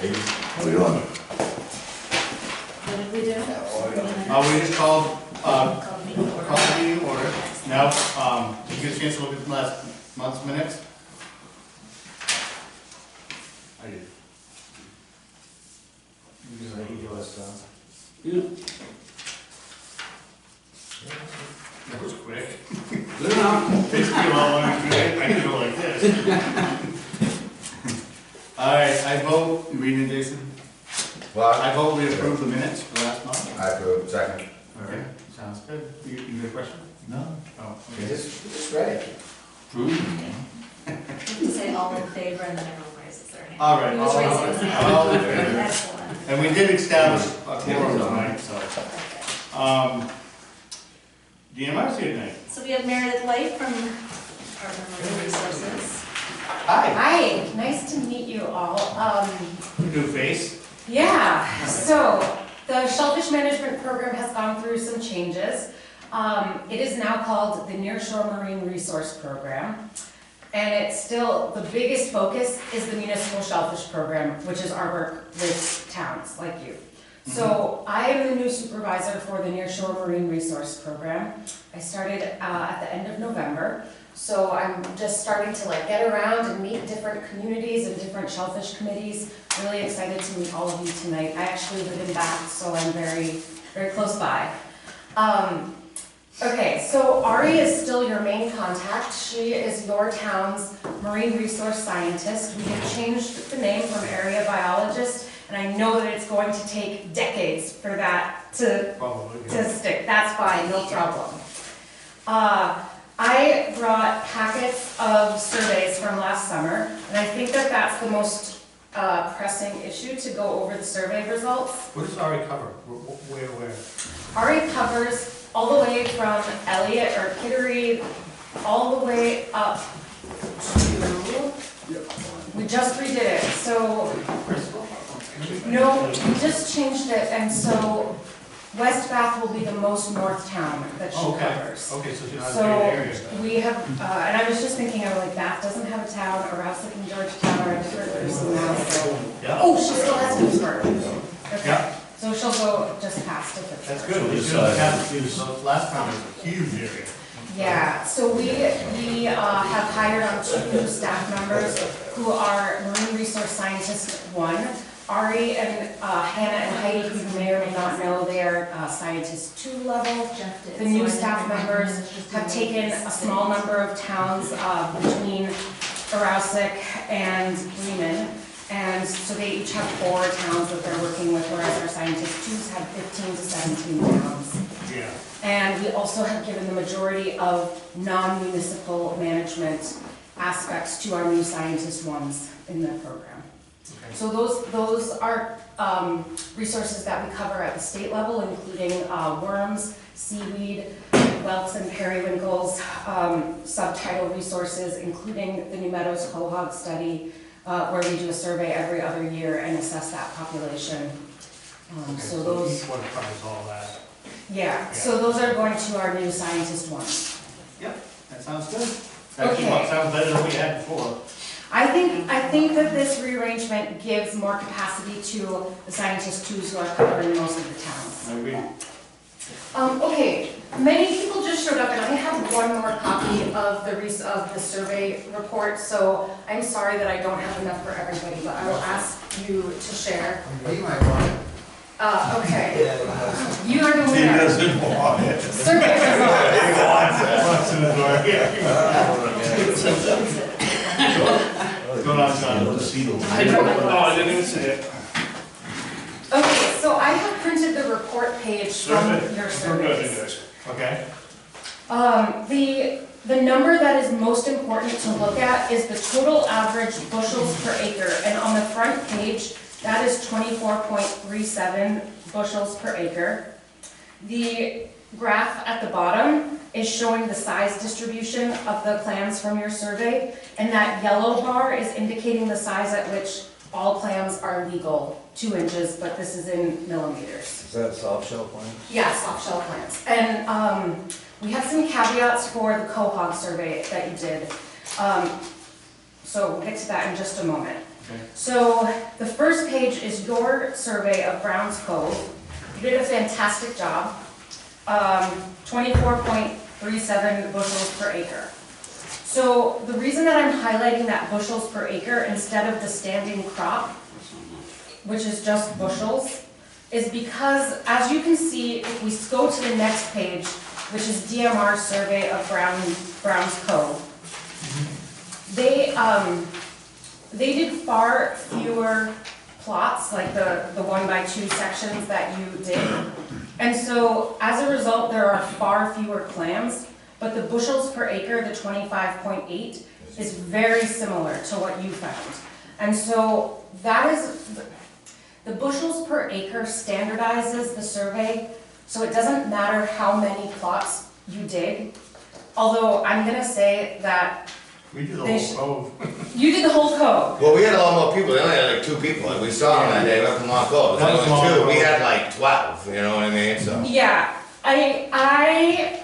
Hey, how we doing? What did we do? We just called the meeting order. Now, did you get a chance to look at the last month's minutes? I did. That was quick. Good enough. Basically, all I can go like this. All right, I vote, you reading it, Jason? Well, I vote we approve the minutes for last month. I approve, second. Okay, sounds good. You got a question? No. Oh, We okay. just read it. You can say all in favor and then everyone raises their hand. All right, He was all raising his hand. all in favor. Excellent. And we did establish a quorum tonight, so. Perfect. DMR's here tonight. So we have Meredith Light from Department of Marine Resources. Hi. Hi, nice to meet you all. New face. Yeah, so the Shellfish Management Program has gone through some changes. It is now called the Nearshore Marine Resource Program. And it's still, the biggest focus is the Municipal Shellfish Program, which is our work with towns like you. So I am the new supervisor for the Nearshore Marine Resource Program. I started at the end of November. So I'm just starting to get around and meet different communities and different shellfish committees. Really excited to meet all of you tonight. I actually live in Bath, so I'm very, very close by. Okay, so Ari is still your main contact. She is your town's marine resource scientist. We have changed the name from area biologist, and I know that it's going to take decades for that to stick. That's fine, no problem. I brought packets of surveys from last summer, and I think that that's the most pressing issue, to go over the survey results. What does Ari cover? Where? Ari covers all the way from Elliott or Kittery, all the way up to, we just redid it, so, no, we just changed it, and so West Bath will be the most north town that she covers. Okay, so she's not So a big area. we have, and I was just thinking, Bath doesn't have a town, Arousic and Georgetown are a different person now, so. Yeah. Oh, she still has Pittsburgh. Okay, Yeah. so she'll go just past to Pittsburgh. That's good. We should have, last time it was a huge area. Yeah, so we have hired on 2 new staff members who are Marine Resource Scientist 1. Ari and Hannah and Heidi, who you may or may not know, they are Scientist 2 level. The new staff members have taken a small number of towns between Arousic and Bremen, and so they each have 4 towns that they're working with, whereas our Scientist 2s have 15 to 17 towns. Yeah. And we also have given the majority of non-municipal management aspects to our new Scientist 1s in the program. Okay. So those are resources that we cover at the state level, including worms, seaweed, whelks and periwinkles, subtidal resources, including the New Meadows Quahog study, where we do a survey every other year and assess that population. Okay, So those, each one covers all that. yeah, so those are going to our new Scientist 1s. Yep, that sounds good. Actually, Okay. sounds better than we had before. I think that this rearrangement gives more capacity to the Scientist 2s who are covering most of the towns. I agree. Okay, many people just showed up, and I have one more copy of the survey report, so I'm sorry that I don't have enough for everybody, but I will ask you to share. You might want it. Okay. You are the winner. doesn't want it. Survey results. He wants it. What's in the door? What's going on, John? I didn't even see it. Okay, so I have printed the report page from your surveys. Okay. The number that is most important to look at is the total average bushels per acre, and on the front page, that is 24.37 bushels per acre. The graph at the bottom is showing the size distribution of the clams from your survey, and that yellow bar is indicating the size at which all clams are legal, 2 inches, but this is in millimeters. Is that soft shell clams? Yeah, soft shell clams. And we have some caveats for the Quahog survey that you did. So we'll get to that in just a moment. Okay. So the first page is your survey of Browns Cove. You did a fantastic job. 24.37 bushels per acre. So the reason that I'm highlighting that bushels per acre instead of the standing crop, which is just bushels, is because, as you can see, if we go to the next page, which is DMR survey of Browns Cove, they did far fewer plots, like the 1x2 sections that you did. And so, as a result, there are far fewer clams, but the bushels per acre, the 25.8, is very similar to what you found. And so, that is, the bushels per acre standardizes the survey, so it doesn't matter how many plots you dig. Although, I'm gonna say that We did the They whole cove. you did the whole cove. Well, we had a lot more people, they only had like 2 people, like we saw them that day, up in Long Cove, That was there was only 2, Long we Cove. had like 12, you know what I mean, so. Yeah, I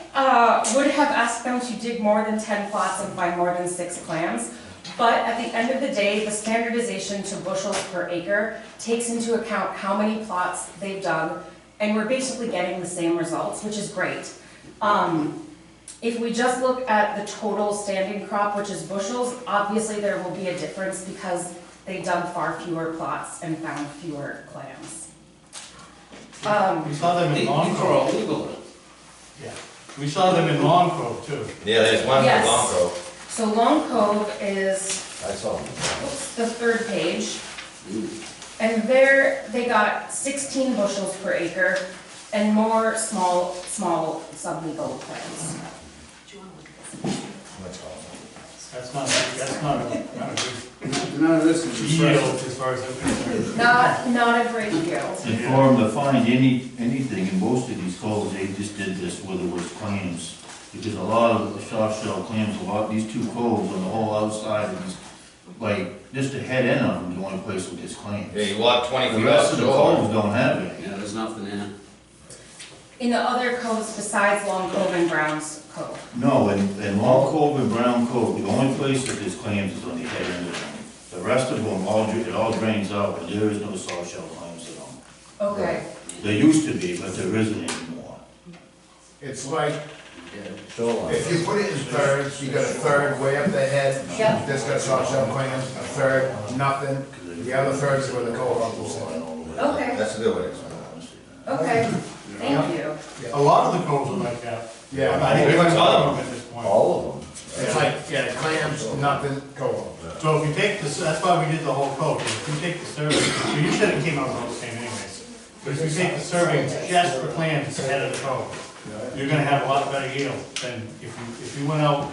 would have asked them to dig more than 10 plots and find more than 6 clams. But at the end of the day, the standardization to bushels per acre takes into account how many plots they've dug, and we're basically getting the same results, which is great. If we just look at the total standing crop, which is bushels, obviously there will be a difference because they dug far fewer plots and found fewer clams. We saw them in Long These are Cove. all legal. Yeah. We saw them in Long Cove too. Yeah, there's one for Yes. Long Cove. So Long Cove is I saw them. the 3rd page. And there, they got 16 bushels per acre and more small sublegal clams. Do you wanna look at this? That's That's all. not a good None of this is yield as far as I'm concerned. Not a great yield. And for them to find anything in most of these coves, they just did this where there was clams. Because a lot of the soft shell clams, these 2 coves on the whole outside of these, like, just the head end of them is the only place with this clams. Yeah, you walk 20 The feet rest of the offshore. coves don't have it. Yeah, there's nothing in it. In the other coves besides Long Cove and Browns Cove. No, in Long Cove and Brown Cove, the only place that there's clams is on the head end of them. The rest of them, it all drains out, and there is no soft shell clams at all. Okay. There used to be, but there isn't anymore. It's like, Shoreline. if you put it in thirds, you got a third way up the head, Yep. that's got soft shell clams, a third, nothing. The other third is where the cohort will sit. Okay. That's a good way to explain Okay, thank you. A lot of the coves are like that. Yeah. I think we went to them at this point. All of them. It's like, yeah, clams, nothing, cohort. So if you take this, that's why we did the whole cove. If you take the survey, so you said it came out all the same anyways. But if you take the survey just for clams ahead of the cove, you're gonna have a lot better yield than if you went out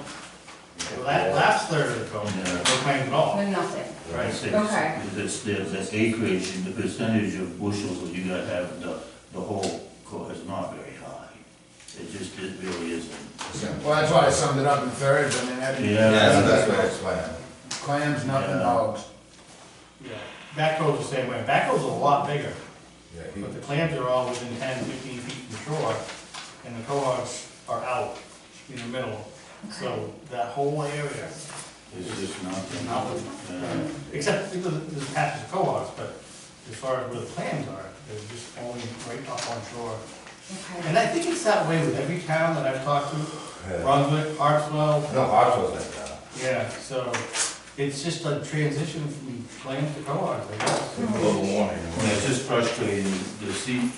the last third of the cove, no clams at all. Then nothing. Right. Okay. That's acreage, and the percentage of bushels that you gotta have, the whole cove is not very high. It really isn't. Well, that's why I summed it up in thirds, I mean, that, it. Yeah, that's the best way to explain it. clams, nothing, Yeah. dogs. Yeah. Back cove's the same way. Back cove's a lot bigger, Yeah, but the clams are all within 10, 15 feet from shore, and the cohogs are out in the middle. So that whole area, It's just nothing. except there's patches of cohogs, but as far as where the clams are, they're just only right up on shore. Okay. And I think it's that way with every town that I've talked to, Yeah. Brunswick, Hartswell. No, ours was like that. Yeah, so it's just a transition from clams to cohogs, I guess. Global warming. And it's just frustrating, the seed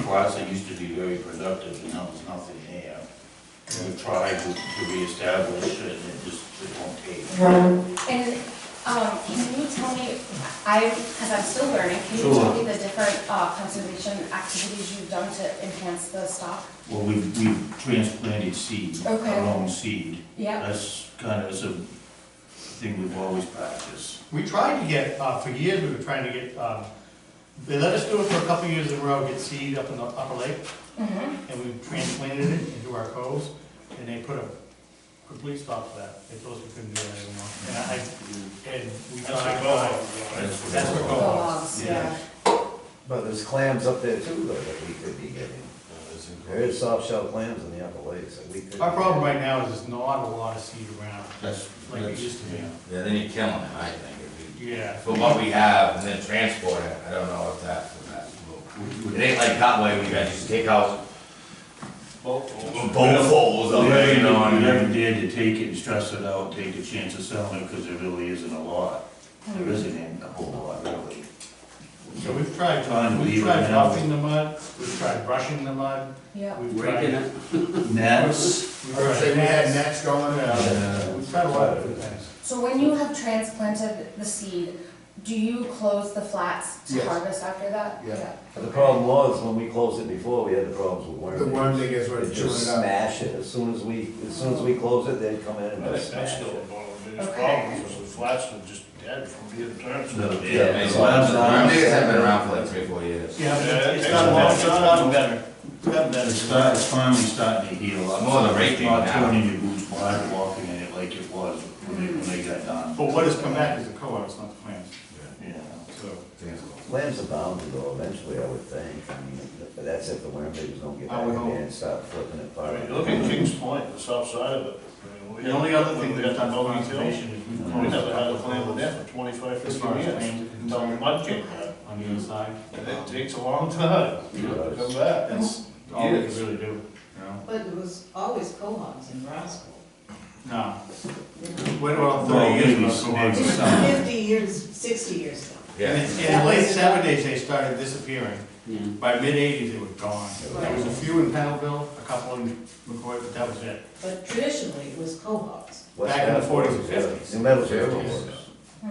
plots that used to be very productive, and now there's nothing there. We've tried to reestablish it, and it won't take. And, can you tell me, because I'm still learning, can you Sure. tell me the different conservation activities you've done to enhance the stock? Well, we've transplanted seed, Okay. our own seed. Yeah. That's kind of a thing we've always practiced. We tried to get, for years, we were trying to get, they let us do it for a couple years in a row, get seed up in the upper lake, Mm-hmm. and we transplanted it into our coves, and they put a complete stop to that. They told us we couldn't do that anymore. And we tried. That's what Cohogs, yeah. But there's clams up there too, though, that we could be getting. There is soft shell clams in the upper lakes that we could. Our problem right now is there's not a lot of seed around, That's, like it used to be. yeah, then you're killing it, I think. If you Yeah. for what we have and then transport it. I don't know if that. It ain't like Cotway, we got just take out bowlfuls of it, you know what I We mean? never dared to take it and stress it out, take a chance of selling it, because there really isn't a lot. There isn't a whole lot, really. So we've tried Unbelievable. roughing the mud, we've tried brushing the mud, Yeah. we've Raking tried. it. Nets, We've I would tried say we had nets. nets going. Yeah, we've tried a lot of different things. So when you have transplanted the seed, do you close the flats to Yes. harvest after that? Yeah. The problem was, when we closed it before, we had the problems with worms. The worm thing is what's They chewing just it up. smash it, as soon as we close it, they'd come in and That's just smash still it. one of the biggest Okay. problems, because the flats are just dead from being turned. No, Yeah. The slabs worm on, diggers have been around for like 3 or 4 years. Yeah, but Yeah, it it's takes gotten a long better, it's time. gotten better. It's gotten better. it's finally starting to heal up. More than raking Not now. turning your boots while walking in it like it was when they got done. But what has come back is the co-ops, not the plants. Yeah. So, Clams are bound to go eventually, I would think. I mean, but that's if the worm diggers don't get I back would in hope. there and start flipping it I apart. mean, look at Kings Point, the south side of it. I mean, the only other thing we that's got done the for Bogey Hill. conservation is we've We closed never had a the plan with that for 25, as 50 far as years. clams are Until the concerned, mud came back. on the inside. And it takes a long time to come back. That's all we can really do, you know? But it was always cohogs in Roscoe. No. Wait about Well, 30 years maybe ago. maybe It was some. 50 years, 60 years ago. Yeah. In the late seventies, they started disappearing. Yeah. By mid-eighties, they were gone. There was a few in Pennellville, a couple in McCoy, but that was it. But traditionally, it was cohogs. What's Back in the that? 40s and 50s. New Meadows River 50s. was.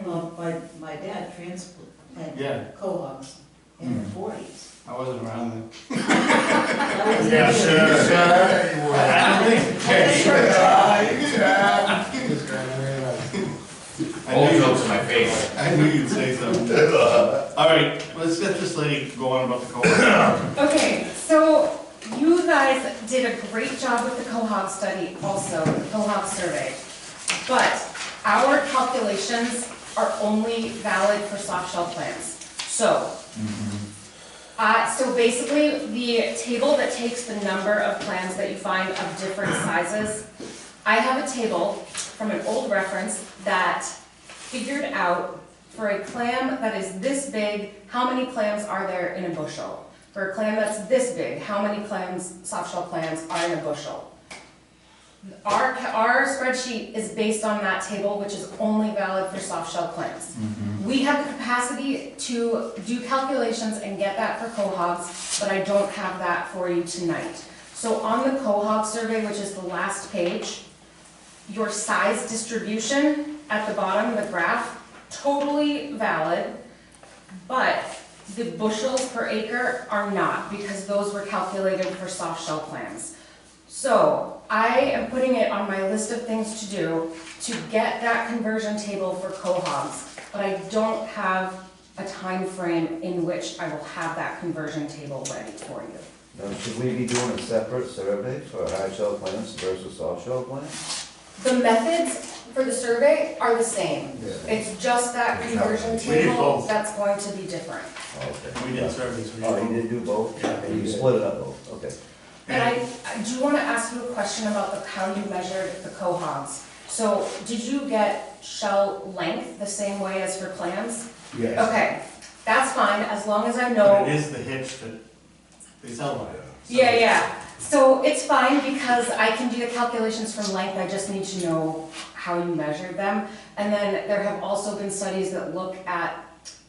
Well, my dad transplanted Yeah. cohogs in the 40s. I wasn't around then. That was Yeah, it. sure, sure. You were. Old jokes are my favorite. I knew you'd say something. All right, let's let this lady go on about the co-op. Okay, so you guys did a great job with the Cohog study also, the Cohog survey. But our calculations are only valid for soft shell plants. So, so basically, the table that takes the number of clams that you find of different sizes, I have a table from an old reference that figured out for a clam that is this big, how many clams are there in a bushel? For a clam that's this big, how many clams, soft shell clams, are in a bushel? Our spreadsheet is based on that table, which is only valid for soft shell clams. We have the capacity to do calculations and get that for cohogs, but I don't have that for you tonight. So on the cohog survey, which is the last page, your size distribution at the bottom of the graph, totally valid, but the bushels per acre are not, because those were calculated for soft shell clams. So I am putting it on my list of things to do to get that conversion table for cohogs, but I don't have a time frame in which I will have that conversion table ready for you. Now, should we be doing a separate survey for hard shell plants versus soft shell plants? The methods for the survey are the same. Yeah. It's just that conversion We did table both. that's going to be different. Okay. We did surveys. Oh, you did do both? Yeah. And you split it up both, okay. And I do want to ask you a question about how you measured the cohogs. So did you get shell length the same way as for clams? Yes. Okay, that's fine, as long as I But know. it is the hitch that they sell by. Yeah. So it's fine because I can do the calculations from length, I just need to know how you measured them. And then there have also been studies that look at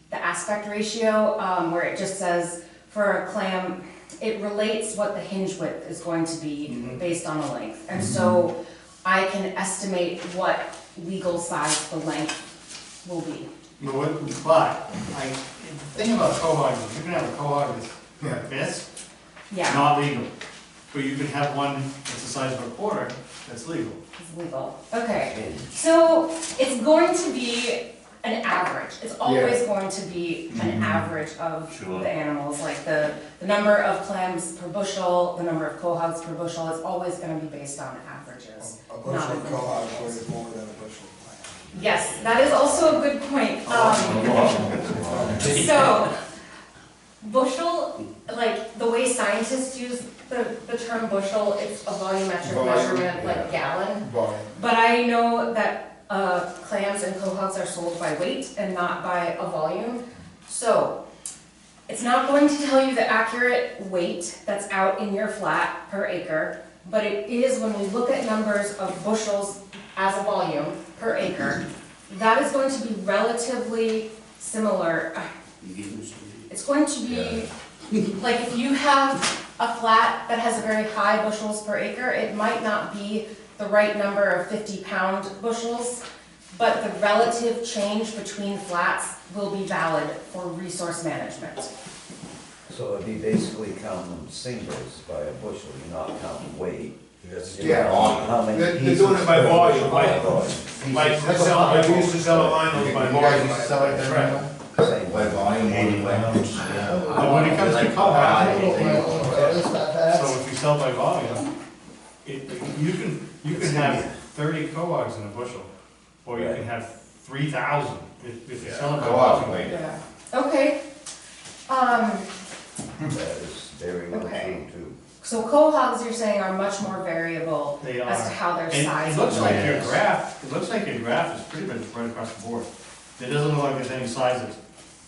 the aspect ratio, where it just says for a clam, it relates what the hinge width is going to be based on the length. And so I can estimate what legal size the length will be. But, the thing about cohog is you can have a cohog that's like this, Yeah, not legal. But you can have one that's the size of a quarter, that's legal. it's legal. Okay, so it's going to be an average. It's always going to be an average of Sure. the animals, like the number of clams per bushel, the number of cohogs per bushel, it's always gonna be based on averages. A bushel not of a- cohog weighs more than a bushel of plant. Yes, that is also a good point. So, bushel, like, the way scientists use the term bushel, it's a volumetric Volume, measurement, yeah. like gallon. Volume. But I know that clams and cohogs are sold by weight and not by a volume. So it's not going to tell you the accurate weight that's out in your flat per acre, but it is, when we look at numbers of bushels as a volume per acre, that is going to be relatively similar. It's going to be, like if you have a flat that has a very high bushels per acre, it might not be the right number of 50-pound bushels, but the relative change between flats will be valid for resource management. So it'd be basically counting singles by a bushel, you're not counting weight. Yeah. How many They're pieces doing it by per volume, bushel? Like, we used to sell a line by volume, that's right. Same By way. volume, more pounds. But when it comes to cohogs, It's not bad. so if you sell by volume, you can have 30 cohogs in a bushel, or you can have 3,000 if you sell it by Co-op, volume. wait. Yeah. Okay. That is very well Okay. true too. So cohogs, you're saying, are much more variable They as to are. how their And size. it looks like your Yes. graph, is pretty much right across the board. It doesn't look like there's any size that's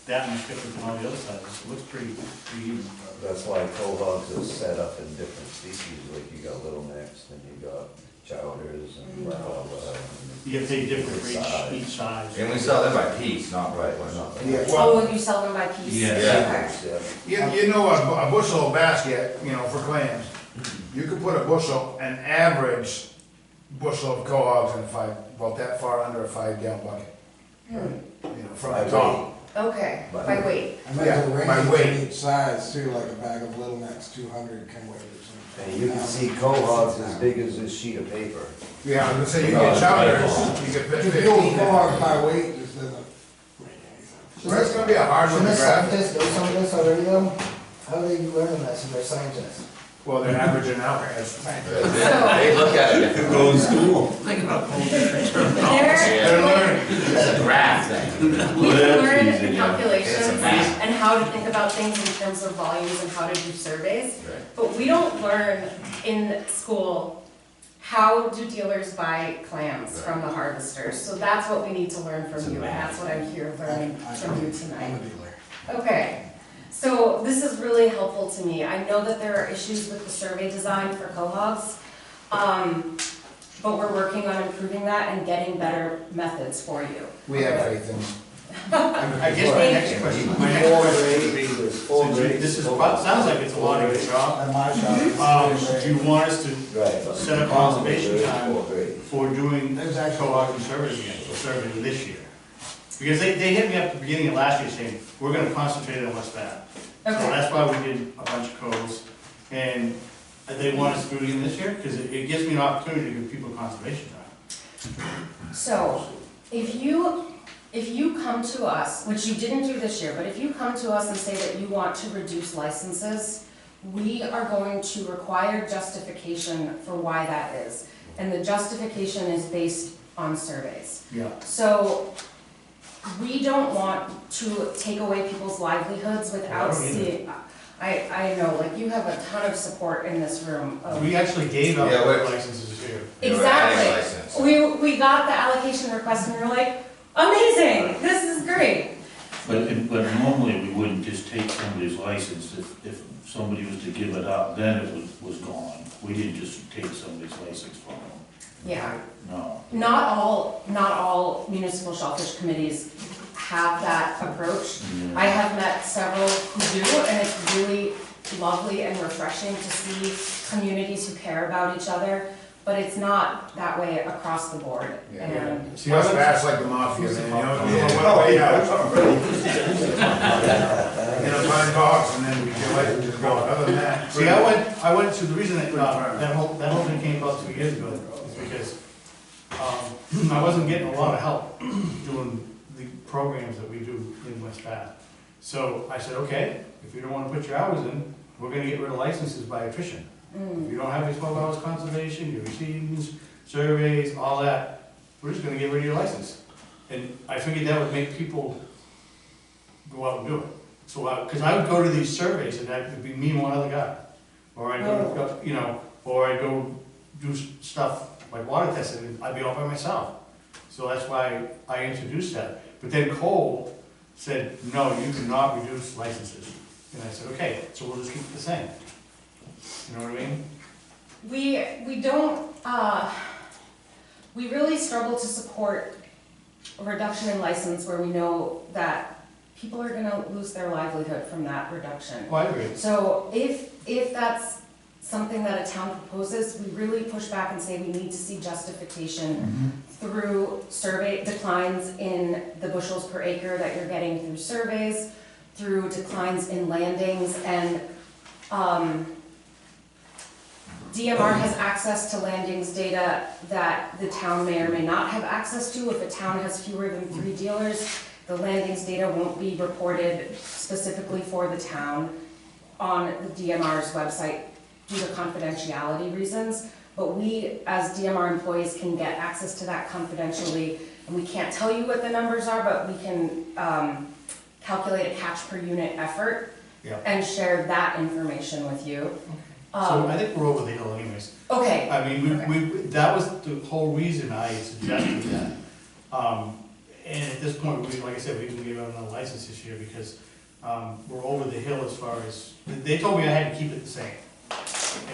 that much different than all the other sizes. It looks pretty even. That's why cohogs are set up in different species, like you got little necks, and you got chowders and blah, blah, blah. You have to take different for each size. And we sell them by piece, not by, Right, not by. Yeah, Oh, well, will you sell them by piece? Yes. Okay. Yeah. you know, a bushel basket, you know, for clams, you could put a bushel, an average bushel of cohogs in a about that far under a 5-gallon bucket. You know, from the top. Okay, by weight. I imagine the Yeah, by range weight. in each size too, like a bag of Little Necks, 200 can weigh or something. And you can see cohogs as big as this sheet of paper. Yeah, I was gonna say, you get chowders, you get But 15. if you go with cohogs by weight, just doesn't make anything. So that's gonna be a hard one Shouldn't to the grab. scientists know some of this already though? How are they learning that since they're scientists? Well, they're averaging out as They look at it. Go to school. They're They're learning. It's a graph thing. We can Well, learn that's easy, yeah. calculations It's a math. and how to think about things in terms of volumes and how to do surveys, Right. but we don't learn in school how do dealers buy clams from the harvesters. So that's what we need to learn from you, and that's what I'm here learning from you I'm tonight. a dealer. Okay, so this is really helpful to me. I know that there are issues with the survey design for cohogs, but we're working on improving that and getting better methods for you. We have faith in. I guess my next question would be, this is, sounds like it's a lot of your job. At my shop. Do you want us to Right. set up conservation time Fourth grade. for doing There's actually- co-op and surveys again, or surveying this year? Because they hit me up at the beginning of last year saying, we're gonna concentrate on West Bath. So Okay. that's why we did a bunch of codes, and they want us to do it again this year, because it gives me an opportunity to give people conservation time. So, if you come to us, which you didn't do this year, but if you come to us and say that you want to reduce licenses, we are going to require justification for why that is. And the justification is based on surveys. Yeah. So, we don't want to take away people's livelihoods without I don't either. seeing, I know, like, you have a ton of support in this room. We actually gave out Yeah, wait. licenses this year. Exactly. License. We got the allocation request and we were like, amazing, this is great. But normally we wouldn't just take somebody's license, if somebody was to give it up, then it was gone. We didn't just take somebody's license from them, Yeah, no. not all municipal shellfish committees have that approach. Yeah. I have met several who do, and it's really lovely and refreshing to see communities who care about each other, but it's not that way across the board. Yeah. And See, West I Bath's like the mafia, man, you know, way out. You know, find dogs and then we get like, just go, other than that. See, I went to, the reason that whole thing came about 2 years ago is because, I wasn't getting a lot of help doing the programs that we do in West Bath. So I said, okay, if you don't wanna put your hours in, we're gonna get rid of licenses by attrition. If you don't have your 12 hours conservation, your receivings, surveys, all that, we're just gonna get rid of your license. And I figured that would make people go out and do it. So, cause I would go to these surveys and that would be me and one other guy. Or I'd go, or I'd go do stuff like water testing, and I'd be all by myself. So that's why I introduced that. But then Cole said, no, you cannot reduce licenses. And I said, okay, so we'll just keep it the same. You know what I mean? We don't, we really struggle to support a reduction in license where we know that people are gonna lose their livelihood from that reduction. Oh, I agree. So if that's something that a town proposes, we really push back and say we need to see justification through survey declines in the bushels per acre that you're getting through surveys, through declines in landings, and DMR has access to landings data that the town may or may not have access to. If a town has fewer than 3 dealers, the landings data won't be reported specifically for the town on the DMR's website due to confidentiality reasons. But we, as DMR employees, can get access to that confidentially, and we can't tell you what the numbers are, but we can calculate a catch per unit effort Yeah. and share that information with you. So I think we're over the hill anyways. Okay. I mean, we, that was the whole reason I suggested that. And at this point, we, like I said, we didn't give out another license this year because, we're over the hill as far as, they told me I had to keep it the same.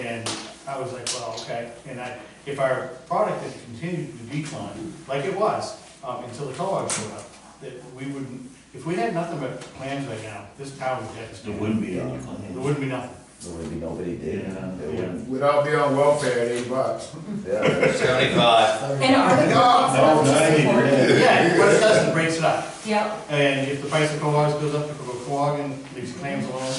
And I was like, well, okay, and if our product had continued to decline, like it was, until the co-op showed up, that we wouldn't, if we had nothing but plans right now, this town would devastated. There wouldn't be any There claims. wouldn't be nothing. There would be nobody did. We'd all be on welfare at $8. Yeah. 75. And are the co-ops enough to support it? Yeah, what it does is it breaks it up. Yep. And if the price of co-ops goes up, people go co-op and leaves clams alone.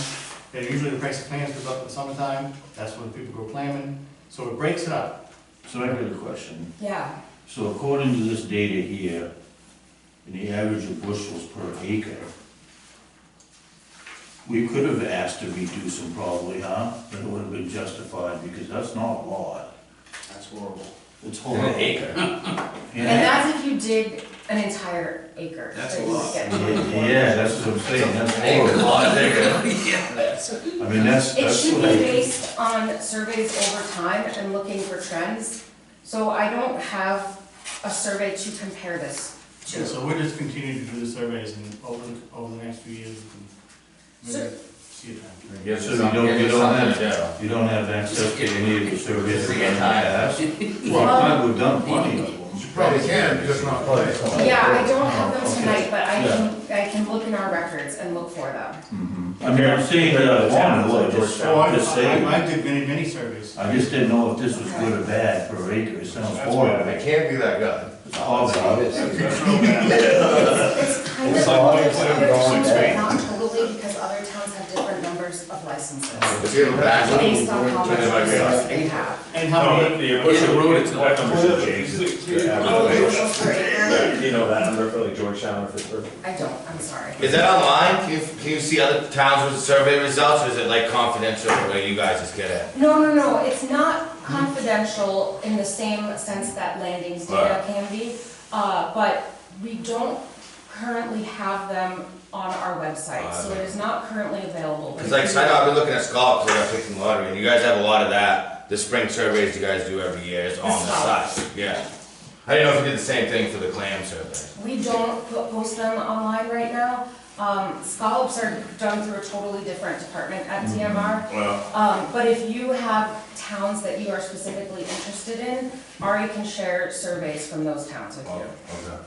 And usually the price of clams goes up in the summertime, that's when people go clamming. So it breaks it up. So I got a question. Yeah. So according to this data here, in the average of bushels per acre, we could have asked to reduce them probably, huh? But it would have been justified, because that's not a lot. That's horrible. It's An horrible. acre. And that's if you dig an entire acre. That's that a you lot. get. Yeah, that's what I'm saying, that's An acre, a horrible. lot bigger. I mean, that's It should be what I, based on surveys over time and looking for trends. So I don't have a survey to compare this Yeah, to. so we're just continuing to do the surveys and over the next few years, we can maybe see it happen. Gives So us you something, don't- gives you us don't something to have- do. you don't have access to any of the surveys that Forget we time. have. Well, we've done plenty of them. Probably can, just not play. Yeah, I don't have them tonight, but I can look in our records and look for them. I mean, I'm saying that I want to, I just saying. I did many surveys. I just didn't know if this was good or bad per acre, it sounds horrible. It can't be that good. It's obvious. Obviously. It's kind of It's like always other been going towns, down. not totally, because other towns have different numbers of licenses. Let's give it back. Based on how much Turn it back resource on. they have. And how many, You push the road, it's that number should change. Oh, bushels per acre? You know that number for like Georgetown or Pittsburgh? I don't, I'm sorry. Is that online? Can you see other towns with survey results, or is it like confidential where you guys just get it? No, it's not confidential in the same sense that landings data Right. can be, but we don't currently have them on our website, so it is not currently available. Cause like, I know I've been looking at scallops, like I'm picking lottery, and you guys have a lot of that, the spring surveys you guys do every year is on the scallops. site, yeah. I didn't know if you did the same thing for the clam survey. We don't post them online right now. Scallops are done through a totally different department at DMR. Well, But if you have towns that you are specifically interested in, Ari can share surveys from those towns with you. okay.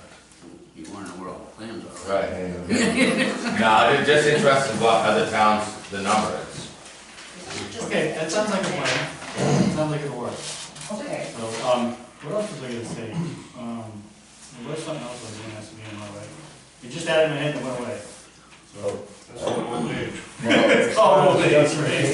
You wanna know where all the plans are. Right, yeah. No, I'm just interested what other towns, the number is. okay, that sounds like a plan, sounds like it'll work. Okay. So, what else was I gonna say? There was something else I was gonna ask you in my way. It just added my head and went away. So, That's what old age. oh, that's right.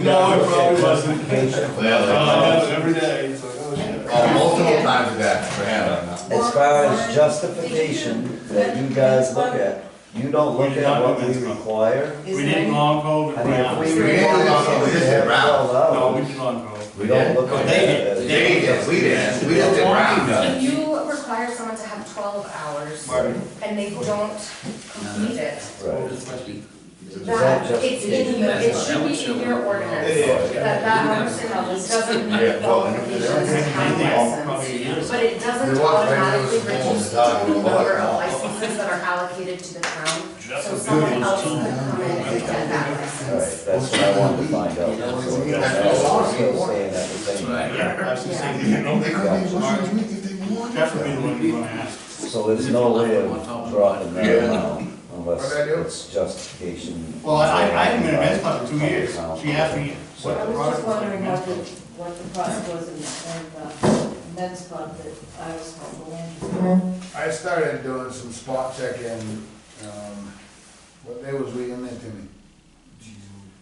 No, it probably wasn't. Well, Every day, it's like, oh shit. multiple times a day for him. As far as justification that you guys look at, you don't look at what we require. We did long code I and mean, if round. we We didn't look at- we just did round. No, we did long code. We don't look No, at they that. did, they did, we didn't, we just did round. If you require someone to have 12 hours Marvin. and they don't complete it, Right. It's in your, it should be in your ordinance. It is, yeah. That Harvester House doesn't meet Yeah, well, qualifications to have a license, but it doesn't There was automatically regular reduce the schools total that number dog. of licenses that are allocated to the town. Just So a someone beauty. else could come in and get that Alright, license. that's what I wanted to find out. So we don't know, we're still staying at the same. Yeah, I was just thinking, They could be bushels a week if they wanted. Jeff would be the one you're gonna ask. So there's no way of dropping that amount unless What'd I do? it's justification. Well, I haven't been a men's club in 2 years. She asked me I what the was product just was like. wondering in men's club. what the product was in men's club that I was told the land. I started doing some spot checking, what day was we in there, Timmy?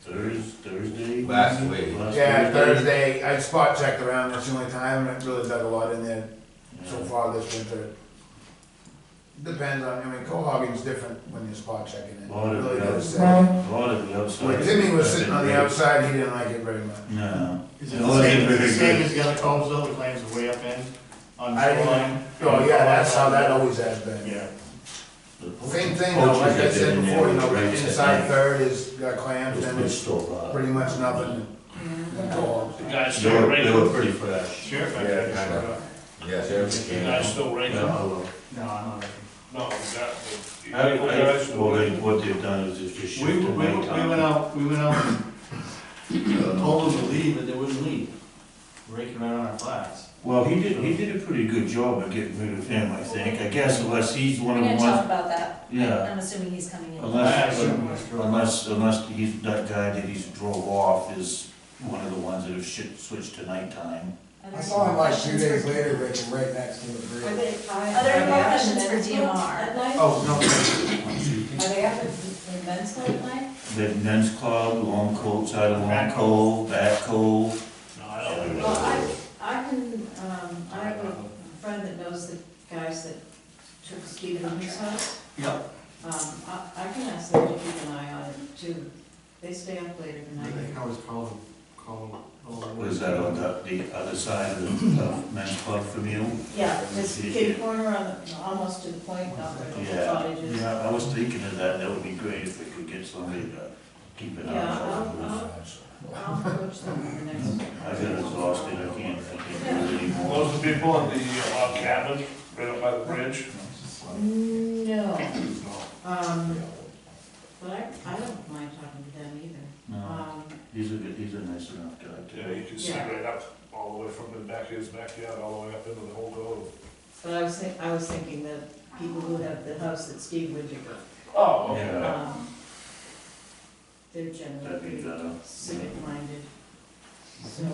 Thursday? Last week. Yeah, Thursday, I spot checked around, that's the only time, and it really dug a lot in there so far this winter. Depends on, I mean, cohogging's different when you're spot checking it. A lot It of really the does outside, say. a lot of the outside. When Timmy was sitting on the outside, he didn't like it very much. No. Is it A the lot of same, them are the same good. as the other coves though, the claims are way up in, on the I didn't- shoreline? Oh, yeah, that's how that always has been. Yeah. Same thing, though, like I said before, you know, the inside third is got clams, and it's pretty much nothing. Cohogs. The guy's They still were regular. pretty fresh. Sure. Yeah, kinda. Yes, The guy's still regular. No, I'm not. No, Well, what they've done is just We, shift the we went nighttime. out and told them to leave, but they wouldn't leave. Raking right on our flats. Well, he did a pretty good job of getting rid of him, I think, I guess, unless he's We're one of the gonna talk ones, about that. yeah. I'm assuming he's coming in. Unless he's, that guy that he's drove off is one of the ones that have switched to nighttime. Are there I any saw him more like questions 2 for- days later, Rick, right next to the Are bridge. they, Are there any more questions for DMR? At night? Oh, no. Are they up in men's club at night? The men's club, long coat, side of long coat, back coat. No, I don't. Well, I can, I have a friend that knows the guys that took Steve from his house. Yep. I can ask them to keep an eye on it too. They stay up later than I I do. think I was call them. Was that on the other side of the men's club from you? Yeah, this kitty corner on the, almost to the point, not where the Yeah, cottages. yeah, I was thinking of that, that would be great if we could get somebody to keep an eye Yeah, on it. I'll approach them in the next. I got exhausted, I can't do it anymore. Those the people in the log cabin, right up by the bridge? No, but I don't mind talking to them either. No, he's a nice enough guy too. Yeah, you can see Yeah. right up, all the way from the back of his backyard, all the way up into the whole grove. But I was thinking that people who have the house that Steve Winter got, Oh, Yeah. they're generally That'd be pretty better. civic minded, so.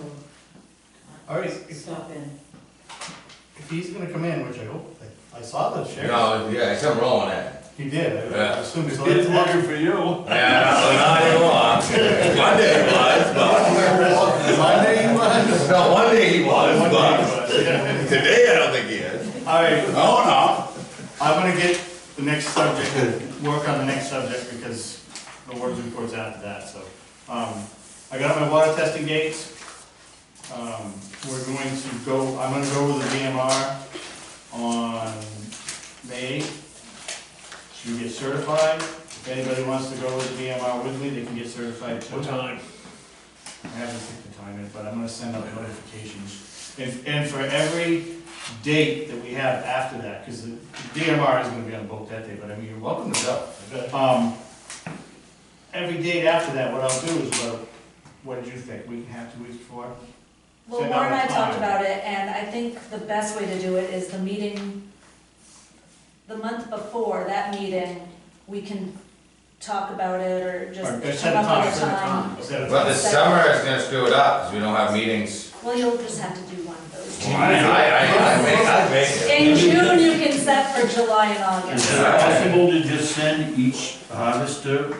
All right. Stop in. If he's gonna come in, which I hope, I saw the sheriff. No, yeah, I come rolling it. He did, I Yeah. assumed so. It's looking for you. Yeah, not anymore. One day he was, but, Monday he was. no, one day he was, One day but he was, yeah. today I don't think he is. All right, Oh, I'm gonna get the next subject, work on the next subject because the work report's after that, so. I got my water testing dates. We're going to go, I'm gonna go with the DMR on May 8th. You get certified. If anybody wants to go with the DMR with me, they can get certified too. What time? I haven't picked the time yet, but I'm gonna send out notifications. And for every date that we have after that, because the DMR is gonna be on boat that day, but I mean, you're welcome to go. Every date after that, what I'll do is, what did you think? Week and a half, 2 weeks before? Well, Send Laura out and I a talked time. about it, and I think the best way to do it is the meeting, the month before that meeting, we can talk about it, or Or just set come a up time, with a set a time. time, set a but time. the summer is gonna screw it up, because we don't have meetings. Well, you'll just have to do one of those. I make it. In June, you can set for July and Is August. it possible to just send each harvester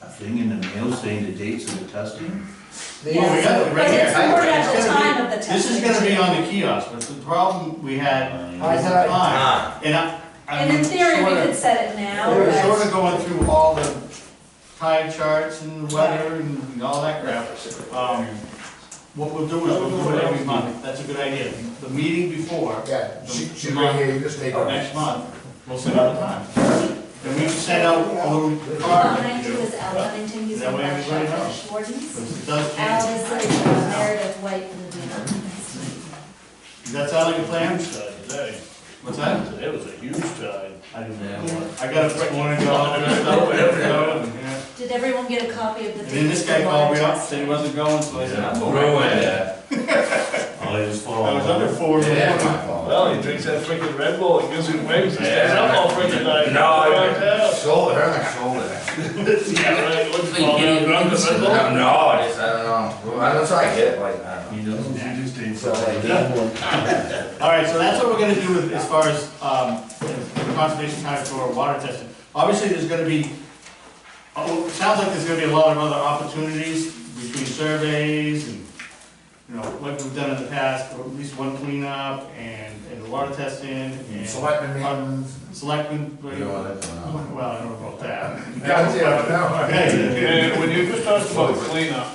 a thing in the mail saying the dates of the testing? Well, we got it Yes, right but here. it's recorded at the It's gonna be- time of the testing. This is gonna be on the kiosk, but the problem we had I is the had- time. And I'm And in theory, we sorta- could set it now, We're sort but of going through all the tide charts and the weather and all that crap. What we'll do is we'll do it every month. That's a good idea. The meeting before, Yeah, she's right here, you just take her. next month, we'll set out a time. And we can send out a little Al card. Huntington is Al Huntington, he's That one of way our everybody knows. Shellfish Wardens. It does Al change. is like Meredith White from the DNR. Does that sound like a plan? Today, What's that? today was a huge tide. I got up this morning, got yeah. Did everyone get a copy of the? And then this guy called me up, said he wasn't going, so I said, I'm going. Ruined Oh, they just fall I was under 4 in the Yeah, morning. my fault. Well, he drinks that freaking Red Bull and gives him wings, and stays up all freaking night. No, I Yeah, shoulder, her my shoulder. right, what's it called, Red Bull? No, I don't know. Well, I'm trying to get it, like, I don't know. He doesn't, he just ain't So like, All right, so that's what we're gonna do with, as far as, the conservation time for water testing. Obviously, there's gonna be, it sounds like there's gonna be a lot of other opportunities between surveys and, you know, like we've done in the past, or at least one cleanup and the water testing and. Selectmen meetings. Selectmen, well, You know, that's, well, I don't know about that. And when you just talked about cleanup,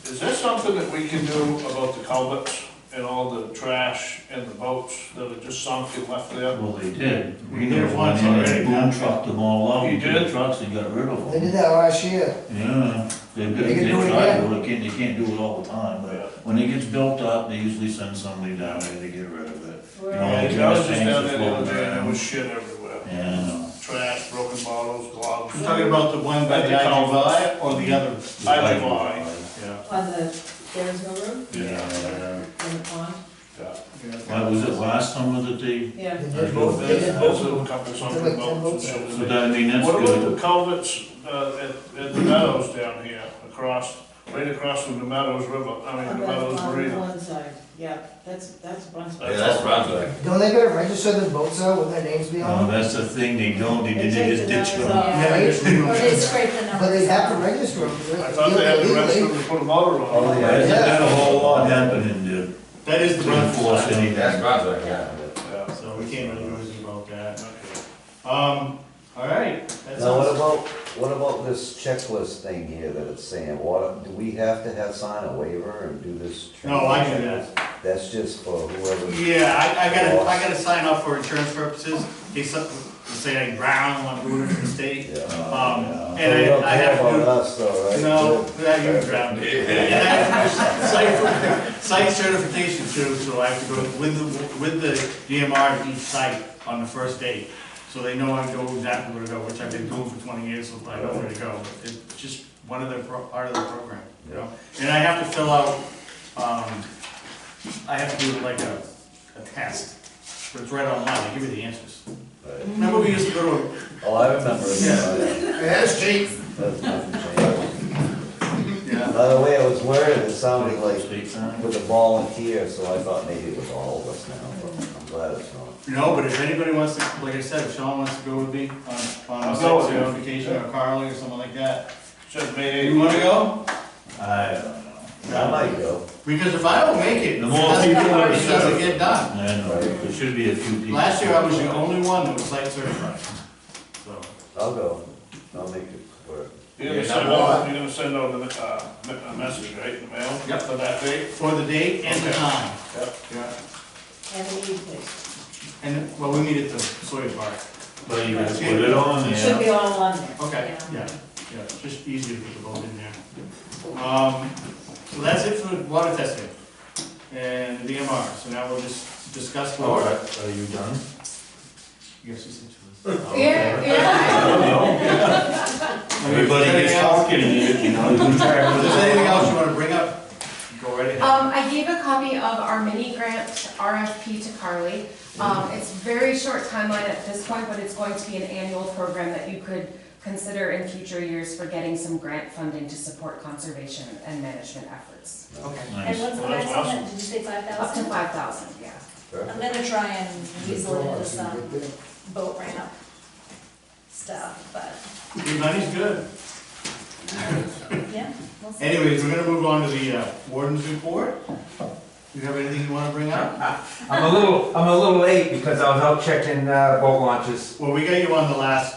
is there something that we can do about the culverts and all the trash and the boats that are just sunk and left there? Well, they did. We did it once Went in already. and boom trucked them all out. You did? The trucks, they got rid of They them. did that last year. Yeah, they They can do it try again. to, they can't do it all the time, Yeah. but when it gets built up, they usually send somebody down there to get rid of it. You know, Yeah, like I was the just tanks down are there the other floating day, and there around. was shit everywhere. Yeah, I know. Trash, broken bottles, gloves. You're talking about the one by the IGY or the other? I lie. Yeah. On the Daresville Road, Yeah. in the pond? What was it last summer that they, Yeah. They They did both, they There's did also both. a couple of Did something like 10 boats and boats. shit. so that, I mean, that's What about good. the culverts, at the meadows down here, right across from the Meadows River, I mean, On the Meadows on Marina? one side, yeah, that's Brunswick. Yeah, that's Brunswick. Don't they gotta register the boats out with their names No, beyond? that's the thing, they don't, they They just take the ditch numbers them. off. Yeah, they just leave Or them. they scrape the numbers. But they have to out. register them. I thought they had to register to put a motor on. Oh, yeah. There's been a whole lot happening to That is the enforce Brunswick side. anything. That's Brunswick, yeah. Yeah. So we can't really do anything about that. Okay. All right. That now sounds- what about this checklist thing here that it's saying, do we have to sign a waiver and do this? No, I do that. That's just for whoever. Yeah, I gotta sign off for insurance purposes, in case something, say like Brown, want to do it for the state. Yeah. And So you don't I care have to about do. us though, right? No, Good. that you drowned it. Site certification too, so I have to go with the DMR to each site on the first day. So they know I go exactly where to go, which I've been doing for 20 years, so I know where to go. It's just one of the, part of the program, you know? And I have to fill out, I have to do like a test, but it's right online, they give you the answers. Right. Remember we used to go to, Oh, I remember it. Yeah. That's cheap. That's nothing changed. yeah, By the way it was worded, it sounded like State sign. with a volunteer, so I thought maybe it was all of us now, but I'm glad it's not. no, but if anybody wants to, like I said, if Sean wants to go with me on I'll site go with you. certification or Carly or something like that. Just me. You wanna go? I don't know. I might go. Because if I don't make it, The it more doesn't people are it doesn't get done. I know, there should be a few people. Last year I was the only one that was site certified, so. I'll go. I'll make it work. You're gonna send out a message, right, in the mail? Yep. For that date? For the date and the Okay. time. Yep. Yeah. And the evening. And, well, we meet at the Sawyer Park. But you can put it on It should there. be all on there. Okay, yeah, just easy to put the vote in there. So that's it for water testing and the DMR, so now we'll just discuss All more. right, are you done? Yes, essentially. Everybody gets talking, you know, you can try. If there's anything else you wanna bring up, go right ahead. I gave a copy of our mini grant RFP to Carly. It's very short timeline at this point, but it's going to be an annual program that you could consider in future years for getting some grant funding to support conservation and management efforts. Okay. And Nice. what's the Well, that's maximum, awesome. did you say Up to 5,000? 5,000, yeah. I'm gonna try and weasel it into some boat ramp stuff, but, Your money's good. yeah, we'll see. Anyways, we're gonna move on to the warden's report. Do you have anything you wanna bring up? I'm a little late because I was out checking boat launches. Well, we got you on the last,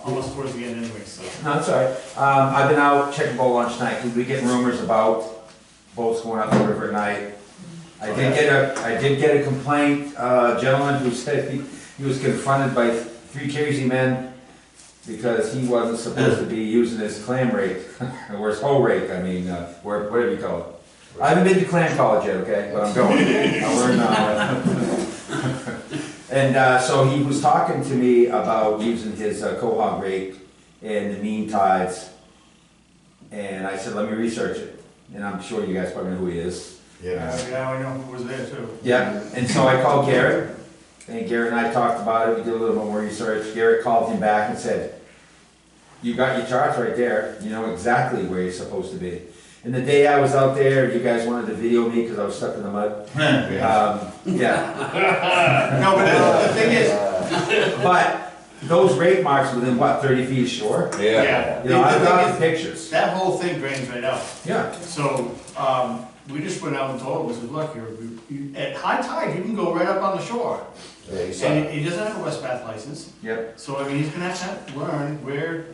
almost towards the end anyway, so. No, I'm sorry. I've been out checking boat launch night. We've been getting rumors about boats going up the river at night. I did get a complaint, a gentleman who said he was confronted by 3 crazy men, because he wasn't supposed to be using his clam rake, or his hoe rake, I mean, whatever you call it. I haven't been to clam college yet, okay, but I'm going. I'll learn And so he was talking to me about using his quahog rake in the mean tides. And I said, let me research it. And I'm sure you guys probably know who he is. Yeah, I know who was there too. Yeah, and so I called Garrett, and Garrett and I talked about it, we did a little bit more research. Garrett called him back and said, you got your charts right there, you know exactly where you're supposed to be. And the day I was out there, you guys wanted to video me because I was stuck in the mud. Yeah. No, but the thing is, But those rake marks within what, 30 feet shore? yeah. You know, I've The got thing the is, pictures. that whole thing drains right out. Yeah. So, we just went out and told him, we said, look, at high tide, you can go right up on the shore. Yeah, you saw And it. he doesn't have a West Bath license, Yep. so I mean, he's gonna have to learn where,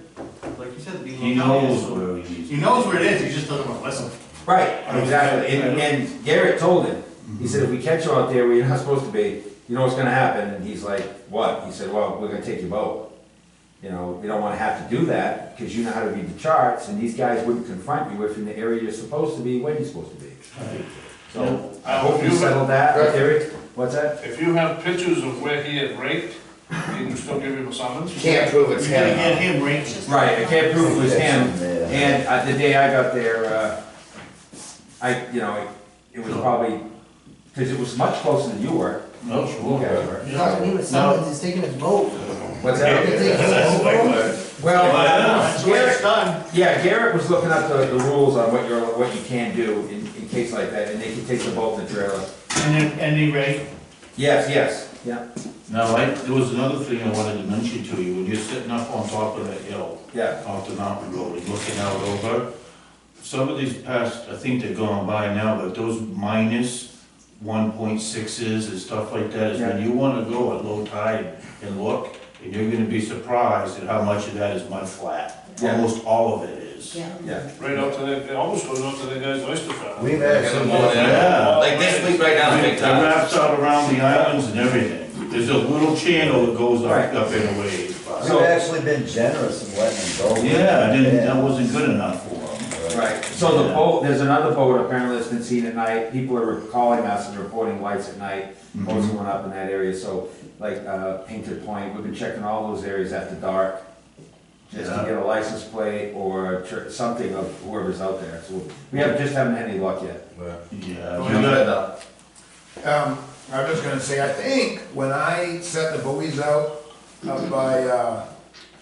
like you said, the. He knows where he is. He knows where it is, he just doesn't wanna listen. Right, exactly. And Garrett told him, he said, if we catch you out there where you're not supposed to be, you know what's gonna happen? And he's like, what? He said, well, we're gonna take your boat. You know, we don't wanna have to do that, because you know how to read the charts, and these guys wouldn't confront you if you're in the area you're supposed to be, when you're supposed to be. So, I hope you settled that, Gary. What's that? If you have pictures of where he had raked, you can still give him a summons? You can't prove it's You gotta him. get him ranked. Right, I can't prove it was him, Yeah. and the day I got there, it was probably, because it was much closer than you were. No, You sure. guys were. He was, someone's taking his boat. What's that? He's taking his boat. Well, That's the way it's Garrett, done. yeah, Garrett was looking up the rules on what you can do in case like that, and they can take the boat and the trailer. And he rate. Yes, yeah, Now, there was another thing I wanted to mention to you, when you're sitting up on top of that hill, yeah. off the mountain road and looking out over, some of these past, I think they're going by now, but those minus 1.6s and stuff like that is when you wanna go at low tide and look, and you're gonna be surprised at how much of that is mud flat. Yeah. Almost all of it is. Yeah. Yeah. Right up to the, it almost goes up to the guy's oyster farm. We've actually Yeah. Like this week right now, big It time. wraps out around the islands and everything. There's a little channel that goes Right. up in a ways, but. We've actually been generous in letting them go. Yeah, that wasn't good enough for them. Right, so the boat, there's another boat apparently that's been seen at night, people are calling us and reporting lights at night, boats going up in that area, so, like, Painted Point, we've been checking all those areas after dark, just to Yeah. get a license plate or something of whoever's out there, so we haven't had any luck yet. Yeah. We got it. I was just gonna say, I think when I set the buoys out by,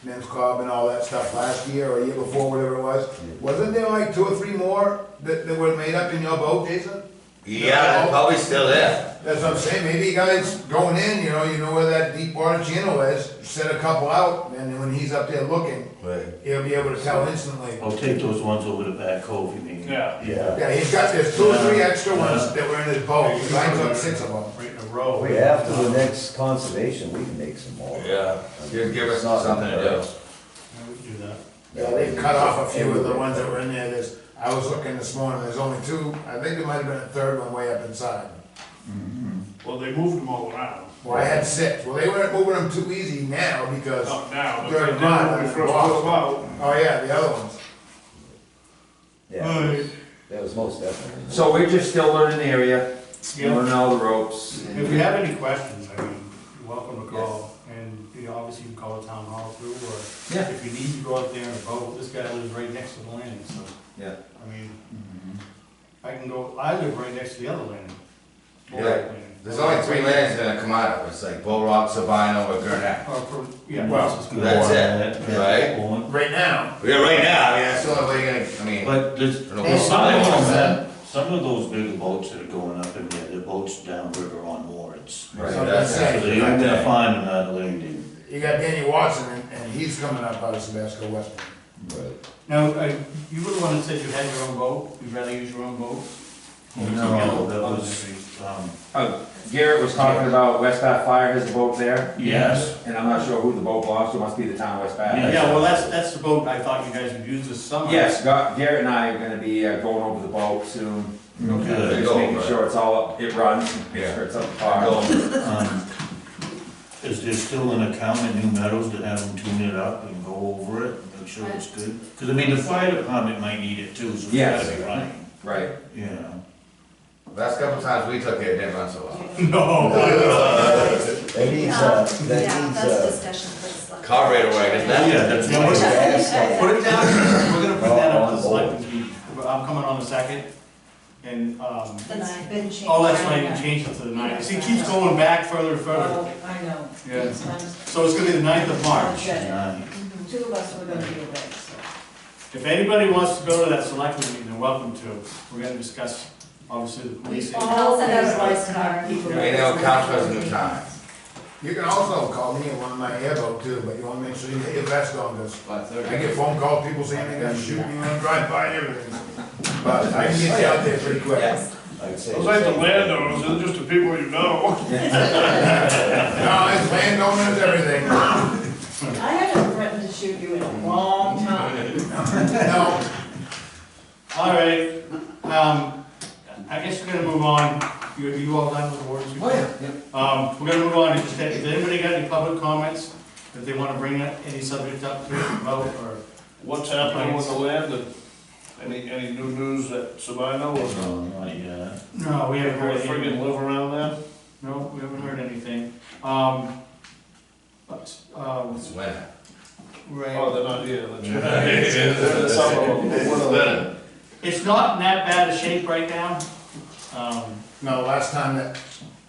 Men's Club and all that stuff last year or year before, whatever it was, wasn't there like 2 or 3 more that were made up in your boat, Jason? Yeah, it's probably still there. That's what I'm saying, maybe you guys going in, you know where that deep water channel is, set a couple out, and when he's up there looking, Right. he'll be able to tell instantly. I'll take those ones over to Back Cove, you mean? Yeah. Yeah, Yeah, he's got, there's 2 or 3 extra ones that were in his boat, I took 6 of them. Right in a row. we after the next conservation, we can make some more. Yeah, give us something to do. Yeah, we can do that. Yeah, they've cut off a few of the ones that were in there, I was looking this morning, there's only 2, I think there might have been a 3rd one way up inside. Well, they moved them all around. Well, I had 6, well, they weren't moving them too easy now, because, Not now, but They're they did not, when we they're first put them lost. out. oh yeah, the other ones. Yeah, that was most definitely. So we're just still learning the area, Yeah. learning all the ropes. If you have any questions, I mean, you're welcome to call, and, you know, obviously you can call the town hall too, or Yeah. if you need to go out there in a boat, this guy lives right next to the landing, so, Yeah. I mean, I can go, I live right next to the other landing. Yeah. There's only 3 lands gonna come out of it, it's like Bull Rock, Sabino, or Gurnett. Yeah, Well, this is good. That's it, right? Right now. Yeah, right now, I mean, that's the only way you're gonna, I mean. But there's, I don't know. there's some of those bigger boats that are going up in there, they're boats downriver on moods. Right. So That's that's So it. they're not gonna find another landing. You got Danny Watson, and he's coming up out of Sebasco West. Right. Now, you were the one that said you had your own boat, you'd rather use your own boat? No, that was, Garrett was talking about West Bath Fire has a boat there, yes. and I'm not sure who the boat belongs to, must be the town of West Bath. Yeah, well, that's the boat I thought you guys would use this summer. Yes, Garrett and I are gonna be going over the boat soon. Okay. Just making sure it's all up, it runs, make Yeah. sure it's up to par. Um, Is there still an account in New Meadows to have them tune it up and go over it, and make sure it's good? Cause I mean, the fire department might need it too, so it's Yes. gotta be running, Right. you know? Last couple times we took it, it didn't run so well. No. That needs, Yeah, that that's needs, discussion for the select. Carburetor wagon, Yeah, that's Yeah, what we're gas. Put it down, we're gonna put that up to the selectmen's meeting. I'm coming on the second, and, The ninth. Been changed. oh, that's right, you changed it to the 9th. See, it keeps going back further and further. Oh, I know. Yeah. Sometimes So it's gonna be the 9th of March. Nice. two of us were gonna be away, so. If anybody wants to go to that selectmen's meeting, they're welcome to. We're gonna discuss, obviously, the police. I'll send out a voice card. Maybe they'll count for us a new time. You can also call me in one of my airboat too, but you wanna make sure you get your vest on, cause 5:30. I get phone calls, people saying they gotta shoot me on drive by and everything. But I can get you out there pretty quick. I'd say. Those ain't the landowners, they're just the people you know. No, it's landowners, everything. I haven't threatened to shoot you in a long time. No, All right, I guess we're gonna move on. You all done with the warrants? Oh, yeah. We're gonna move on to just, has anybody got any public comments that they wanna bring any subject up to vote or? What's happening with the land, and any new news that Sabino was No, not yet. No, we haven't heard friggin' anything. live around there? No, we haven't heard anything. It's winter. Right. Oh, they're not here, that's right. They're in the summer. It's not in that bad a shape right now. no, the last time that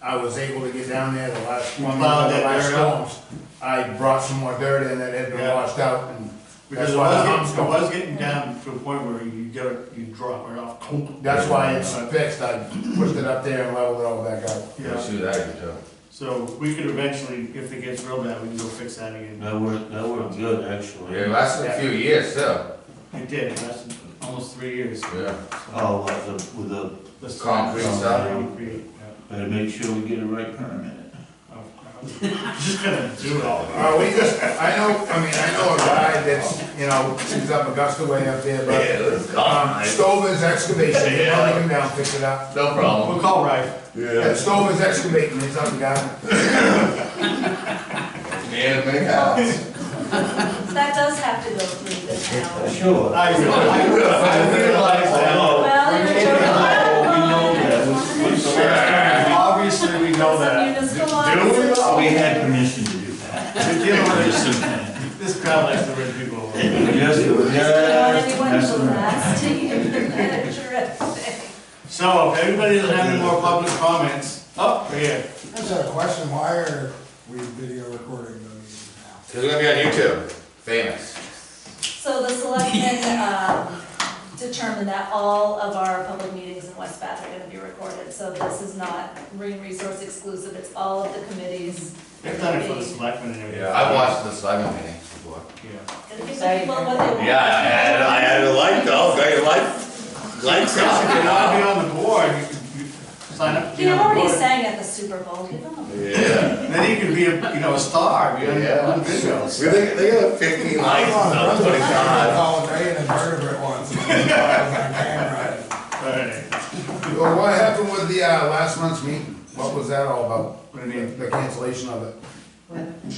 I was able to get down there, the last one, Plowed of the that last dirt up? storms, I brought some more dirt in that had been Yeah. washed out and Because that's it why the was hump's getting, it going. was getting down to a point where you drop right off. That's why it's fixed, I pushed it up there and leveled it all back out. Yeah, Shoot that, you too. so we could eventually, if it gets real bad, we can go fix that again. That worked good, actually. Yeah, it lasted a few years too. It did, it lasted almost 3 years. Yeah. Oh, with the, The Concrete stuff. Concrete, yeah. better make sure we get it right permit. Oh, I'm just gonna do it all. We just, I know a guy that's, he's up Augusta way up there, but, Stover's excavation, he'll probably come down, fix it up. No problem. We'll call Ray. Yeah, Stover's excavating, he's up the guy. Yeah, big house. That does have to go through the town. Sure. I realize that. Well, you're joking. We know that. Obviously, we know that. Municipal Do we? offices. We had permission to do that. We're dealing with this crowd likes to rid people of it. Yes, You don't want anyone yes. to last to you, that's terrific. So, if everybody doesn't have any more public comments, oh, we're here. I just had a question, why are we video recording the meeting now? Cause we're gonna be on YouTube, famous. So the selectmen determined that all of our public meetings in West Bath are gonna be recorded. So this is not Marine Resource exclusive, it's all of the committees. They've done it for the selectmen and everything. Yeah, I've watched the Sligo meetings before. Yeah. It'll give the people what they want. Yeah, I had a like though, got your like If you want to be on the board, you sign up to He be on the already board. sang at the Super Bowl, give him. Yeah. Then you can be a star, be on videos. They got 15 likes, I'm so 25. calling Ray an invertebrate once. And I was on camera. Alright. Well, what happened with the, last month's meeting? What was that all about? What do you mean? The cancellation of it?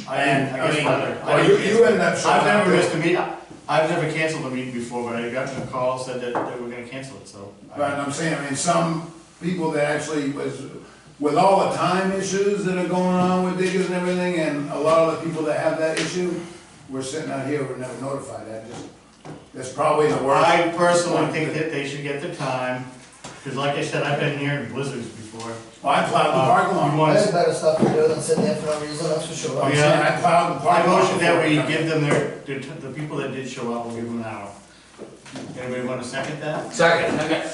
I guess weather. Oh, you ended up showing I've never up missed there. a meeting, I've never canceled a meeting before, but I got a call, said that they were gonna cancel it, so. Right, I'm saying, some people that actually with all the time issues that are going on with diggers and everything, and a lot of the people that have that issue, we're sitting out here, we're never notified, that's probably the worst. I personally think that they should get the time, because like I said, I've been here in blizzards before. Well, I plowed the parking You lot. want- There's better stuff to do than sitting there for no reason, that's for sure. Oh, yeah? I plowed the I parking lot. motion that we before. give them the people that did show up, we'll give them an hour. Anybody want to second that? Second.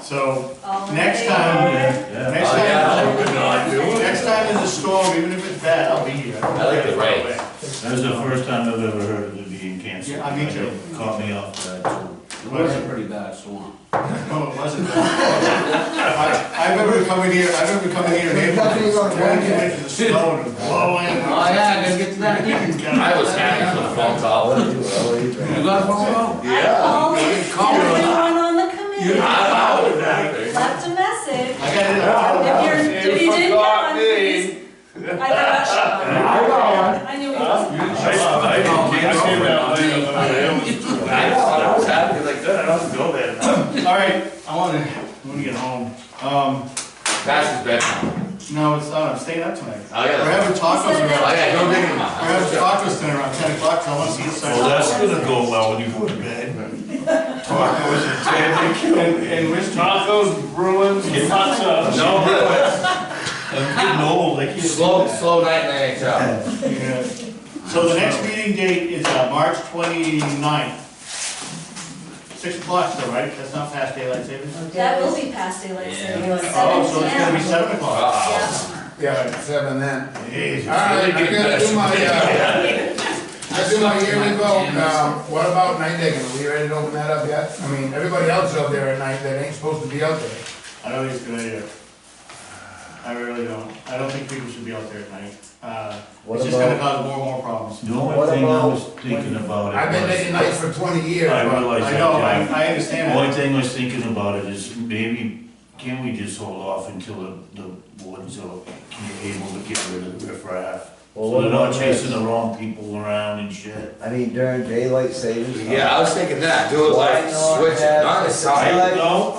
So, All in next favor? time, Yeah. next Oh, yeah, I would time, not do it. next time there's a storm, even if it's bad, I'll be here. I like the rain. That's the first time I've ever heard of it being canceled. Yeah, me too. It caught me off guard too. It was a pretty bad storm. No, it wasn't. I remember coming here in April, going to into the snow and blowing. Oh, yeah, I gotta get to that meeting. I was happy for the phone call. You got a phone call? Yeah. Called everyone on the committee, I was happy. left a message. I got it. If you didn't get one, please, I I knew he wasn't. I came down late, I was happy, like, good, I don't have to go there now. All right, I wanna get home. That's his bedtime. No, it's not, I'm staying up tonight. Oh, yeah. We're having tacos He said that- Oh, around, yeah, go dig him we're out. having tacos tonight around 10 o'clock, so I wanna see it start. Well, that's gonna go well when you go to bed. Tacos and which tacos, Bruins, hot sauce. No, I'm getting old, I can't. slow night in the NHL. Yeah. So the next meeting date is March 29th. 6 o'clock still, right? That's not past daylight savings? That will be past daylight savings. Oh, so it's gonna be 7 o'clock. Yeah. Yeah, 7 then. Jesus. Alright, I'm gonna do my, I do my yearly vote. What about night digging? Are we ready to open that up yet? I mean, everybody else out there at night that ain't supposed to be out there. I don't think it's a good idea. I really don't. I don't think people should be out there at night. What It's just gonna about- cause more and more problems. The only thing I was thinking about it I've been was- digging nights for 20 years. I but- realize I that, know, John. I understand The only that. thing I was thinking about it is maybe, can't we just hold off until the boards are able to get rid of the riffraff? Well, So what they're not about chasing this? the wrong people around and shit. I mean, during daylight savings time. Yeah, I was thinking that, do it Why like, not switch it, have not the the side, time- I know,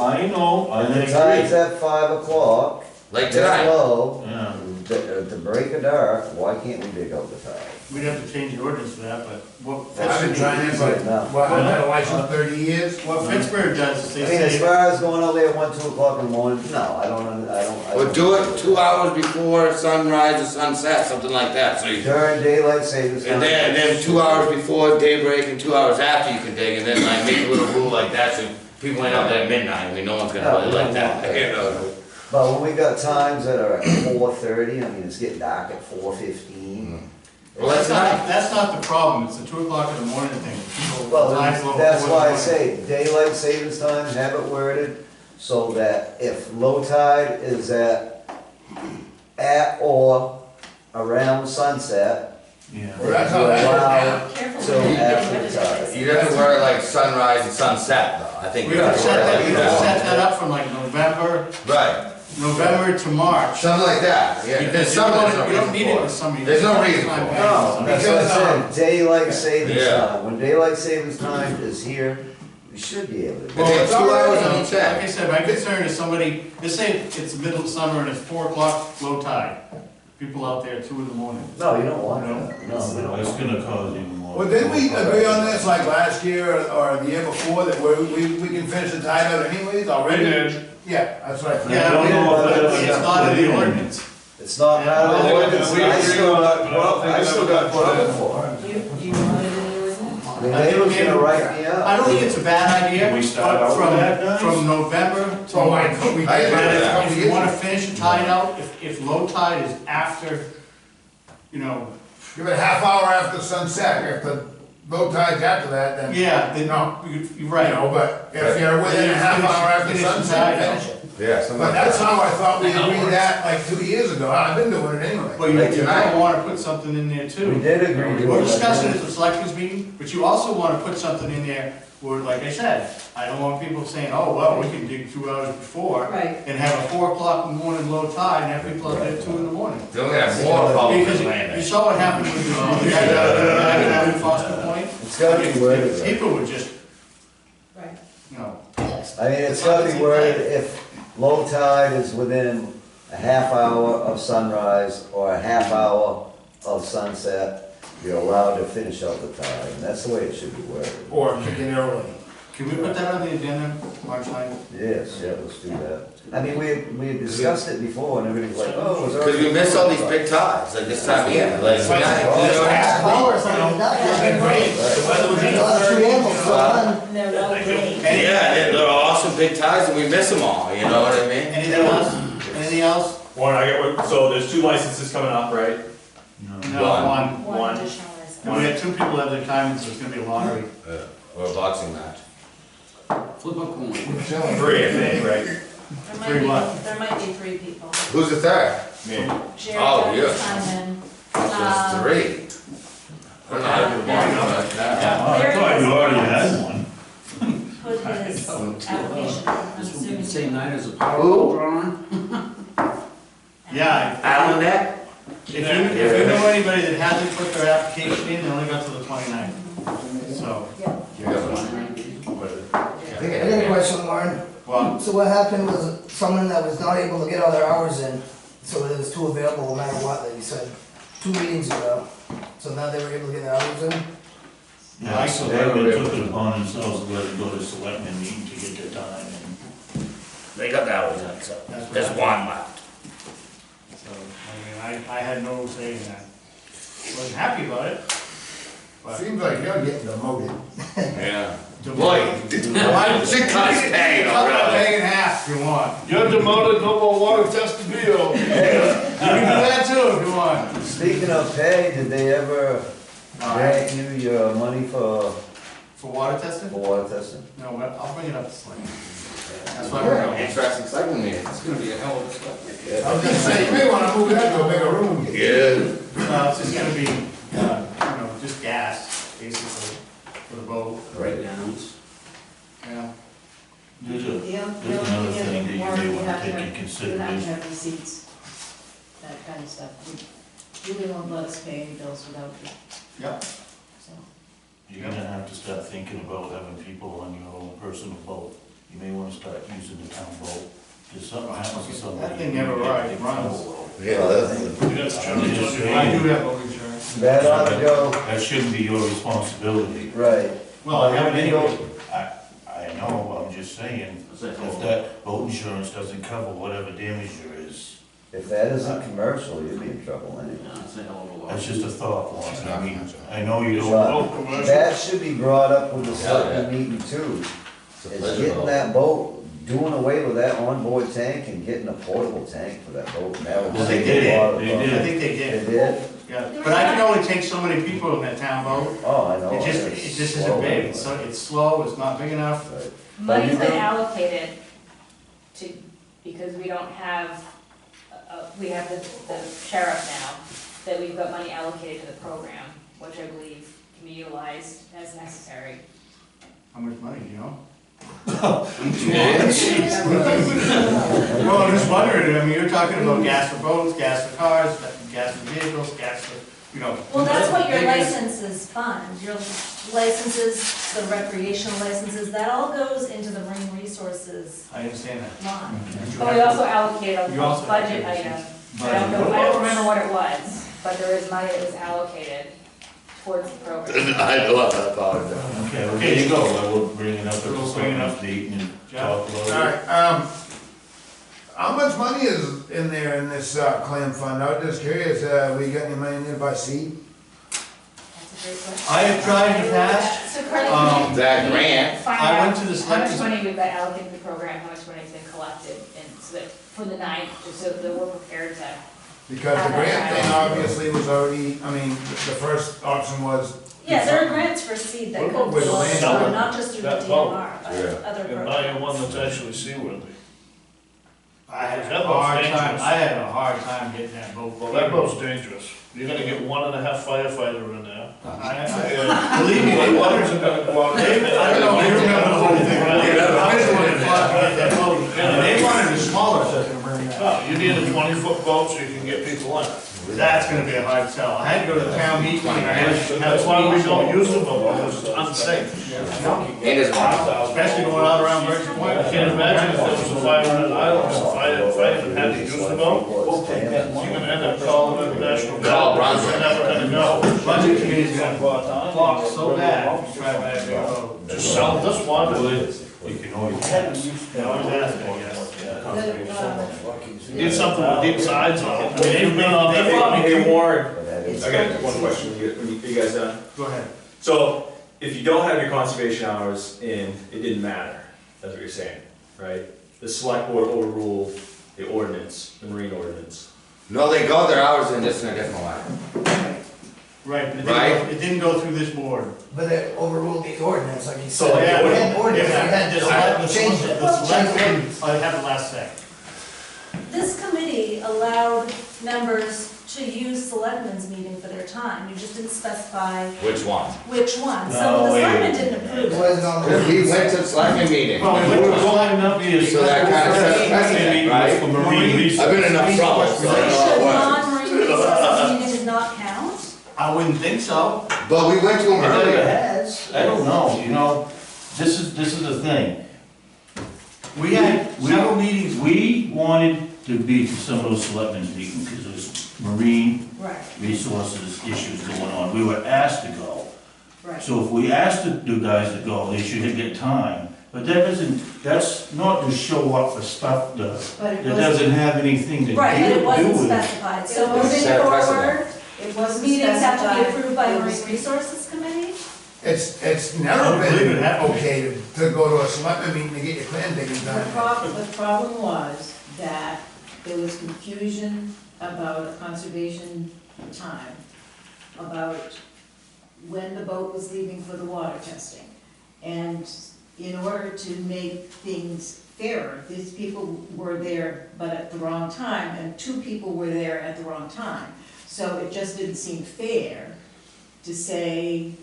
I And the agree. time's at 5 o'clock. like They're tonight. low. Yeah. At the break of dark, why can't we dig out the tide? We'd have to change the ordinance for that, but what I've been trying it, but, what, I've had a license 30 years? what Pittsburgh does is I they mean, as say, far as going out there at 1, 2 o'clock in the morning, no, I don't. Or do it 2 hours before sunrise or sunset, something like that, so you, During daylight savings time. and then 2 hours before daybreak and 2 hours after you can dig, and then like make a little rule like that, so people ain't out there at midnight, I mean, no one's gonna No, really we like don't that, want that. you know. But when we got times that are at 4:30, I mean, it's getting dark at 4:15. Well, that's not, that's not the problem, it's the 2 o'clock in the morning thing. People- Well, time's a little that's before the why I morning. say daylight savings time, have it worded so that if low tide is at or around sunset, Yeah. Well, that's you how that is allow now. Careful. till when you get after rid the of tide. it. you'd have to wear it like sunrise and sunset, though, I think. We you have have to to wear set it that, like we have to that. set that up from like November to March. Something like that, yeah, there's Because some, there's no you don't reason need it for in it. some. There's no reason for it. No, that's what I Because, said, daylight savings Yeah. time. When daylight savings time is here, we should be able to. do Well, it. It's 2 hours on each Like end. I said, my concern is somebody, let's say it's the middle of summer and it's 4 o'clock, low tide. People out there at 2 in the morning. No, you don't want that. No, we don't. That's gonna cause even more. Well, didn't we agree on this like last year or the year before, that we can finish the tide out anyways already? We did. Yeah, that's right. I don't know if that's- It's not in the ordinance. It's not part of the Yeah, ordinance, we I agree still on got, that, but I don't think I it still ever got got put put up in. for it. You wanted it in the ordinance? I mean, they was gonna write me I up. don't think it's a bad idea, Can we start but out with that, guys? from November to So why March. couldn't we I get agree with it? that. If you wanna finish the tide out, if low tide is after, you know, Give it a half hour after sunset, if the low tide's after that, then, yeah, then, No. you're you right. know, but if you're within a half hour after Finish the sunset, tide out. finish it. Yeah, something But like that's that. how I thought we agreed that like 2 years ago, I've been doing it anyway. Well, you Like tonight. don't wanna put something in there too. We did agree to We're it. discussing it at the selectmen's meeting, but you also wanna put something in there where, like I said, I don't want people saying, oh, well, we can dig 2 hours before Right. and have a 4 o'clock in the morning low tide and have people out there at 2 in the morning. They're gonna have more problems Because than you land. saw what happened with the guy down in Foster Point. It's gotta be worded right. People would just, Right. you know, I mean, it's gotta be worded if low tide is within a half hour of sunrise or a half hour of sunset, you're allowed to finish out the tide, and that's the way it should be worded. Or kick it early. can we put that on the agenda, March 9th? Yes, yeah, let's do that. I mean, we had discussed it before and everybody's like, oh, it was Cause already. we miss all these big tides, like this time of year, like, we're not, you know, Half hour or something, It's been great. The weather was You'll have 2 animals, so fun. And they're all great. yeah, they're awesome big tides and we miss them all, you know what I mean? Anything else? Anything else? Warren, so there's 2 licenses coming up, right? No, One. one. additional license. And we had 2 people have their time, so it's gonna be a lottery. Or a boxing match. Flip a coin. 3, I think, right? There might be 3 people. Who's the third? Me. Jerry Oh, got yeah. his time in. So it's 3. I don't know how to do boxing match. I thought you already had one. Put his application, I'm This will be assuming. the same night as a power Who? drawn. Yeah. Alan Neck? If you pushed in, they only got to the 29th. So, You got one? I got a question, Warren. well, So what happened was someone that was not able to get all their hours in, so it was two available no matter what, that you said, 2 meetings ago. So now they were able to get their hours in? Yeah, so they took it upon themselves to let it go to selectmen meeting to get their time and. They got that one done, so there's one left. so, I mean, I had no say in that. Wasn't happy about it. But Seems like you're getting demoted. Yeah. Boy, Why should cut his pay cut that already? thing in half if you want. You're demoted, no more water testing video. You can do that too if you want. Speaking of pay, did they ever grant you your money for For water testing? water testing? No, I'll bring it up to Slim. That's why we're going. Interesting segment meeting. It's gonna be a hell of a discussion. I was gonna say, you may wanna move that to a bigger room. Yeah. It's just gonna be, just gas, basically, for the boat. Right down. Yeah. There's The there's another thing that you may wanna take in You have to consideration. have receipts, that kind of stuff. You really won't let us pay any bills without you, Yep. so. You're gonna have to start thinking about having people on your own personal boat. You may wanna start using the town boat. If something happens to somebody. That thing never runs. Yeah, that's. You got insurance on your I do line. have boat insurance. That ought to go, That shouldn't be your responsibility. right. Well, I have it anyway. I know, I'm just saying, if that boat insurance doesn't cover whatever damage there is, If that isn't commercial, you'd be in trouble anyway. that's just a thought, Warren. I mean, I know you don't. But Oh, commercial. that should be brought up with the selectmen meeting too. It's getting that boat, doing away with that onboard tank and getting a portable tank for that boat. And that would Well, they save did. a lot of They money. I think they did. They did? Yeah, but I can only take so many people in that town boat. Oh, I know. It just It's isn't slow big, anyway. it's slow, it's not big enough. Right. Money's you been do- allocated to, because we don't have, we have the sheriff now, that we've got money allocated to the program, which I believe can be utilized as necessary. How much money, do you know? Yeah. Well, I'm just wondering, I mean, you're talking about gas for boats, gas for cars, gas for vehicles, gas for, Well, that's what your Big- licenses fund, your licenses, the recreational licenses, that all goes into the marine resources I understand that. line. But we also allocated You a also budget allocate item, some I don't remember what it was, but there is money that was allocated towards the program. I love that part. Okay, well, there you go, I will bring it up at the We'll bring it up. selectmen's meeting and Jeff? talk about it. Alright, how much money is in there in this, clam fund? I was just curious, we got any money in there by seed? That's a great question. I have tried in the past, So Craig, Um, that grant, find I out went to the how much selectmen's- money we've got allocated to the program, how much money's been collected, and so that, for the night, just so that we're prepared to. Because the grant thing obviously was already, I mean, the first option was. Yeah, there are grants for seed that What come about through with all the land? time, not just through the That boat. DNR, but Yeah. other And buy you one programs. that's actually seaworthy. I had That a boat's hard time, dangerous. I had a hard time getting that boat. Well, that boat's dangerous. You're gonna get 1.5 firefighter in there. Believe me, they wanted Waters are gonna go out there. I don't know, they remember the whole thing. I was the one that fought to get that boat, and they wanted a smaller system. Oh, you need a 20-foot boat so you can get people in. That's gonna be a hard sell. I had to go to the town meeting, and I had to. That's why we don't use them, because it's unsafe. it is one. Especially going out around Birch Point. I can't imagine if there was a fire on an island, if the fireman had to use the boat, you're gonna end up calling the National Call Guard. Brunswick. They're never gonna go. Budget committee's gonna flop so bad, if you try to buy a big boat. Just sell this one. You can always ask. They always ask, I guess. Need something with deep sides on it. I mean, they've been on They that. fought me. Hey Warren, But that is- I got one question, are you guys done? Go ahead. So, if you don't have your conservation hours in, it didn't matter, that's what you're saying, right? The select board overruled the ordinance, the marine ordinance. No, they got their hours in just in a different way. Right, but Right. it didn't go through this board. But it overruled the ordinance, like you So, said. yeah, We had ordinance, we had The to select- change the it. select board, I have the last say. This committee allowed members to use selectmen's meeting for their time, you just didn't specify Which one? which one. No, Some of the wait. selectmen didn't approve It it. wasn't on the. If we went to the selectmen meeting, Well, we went to the so that kind of sets precedent, right? For marine research. I've been in enough trouble, so I know how it Should works. non-marine resources meetings not count? I wouldn't think so. But we went to them It never earlier. has, I don't know, you know, this is the thing. We had several meetings, We wanted to be to some of those selectmen's meetings, because there's marine Right, resources issues going on, we were asked to go. right. So if we asked the guys to go, they should get time, but that's not to show up for stuff that But it doesn't wasn't, have anything to do Right, but it wasn't with it. specified, It so wasn't moving set forward, precedent. it wasn't meetings have to be specified. approved by It the was- Marine Resources Committee? It's I never don't believe been it happened. okay to go to a selectmen meeting to get your clam digging The done. problem was that there was confusion about a conservation time, about when the boat was leaving for the water testing. And in order to make things fairer, these people were there but at the wrong time, and two people were there at the wrong time. So it just didn't seem fair to say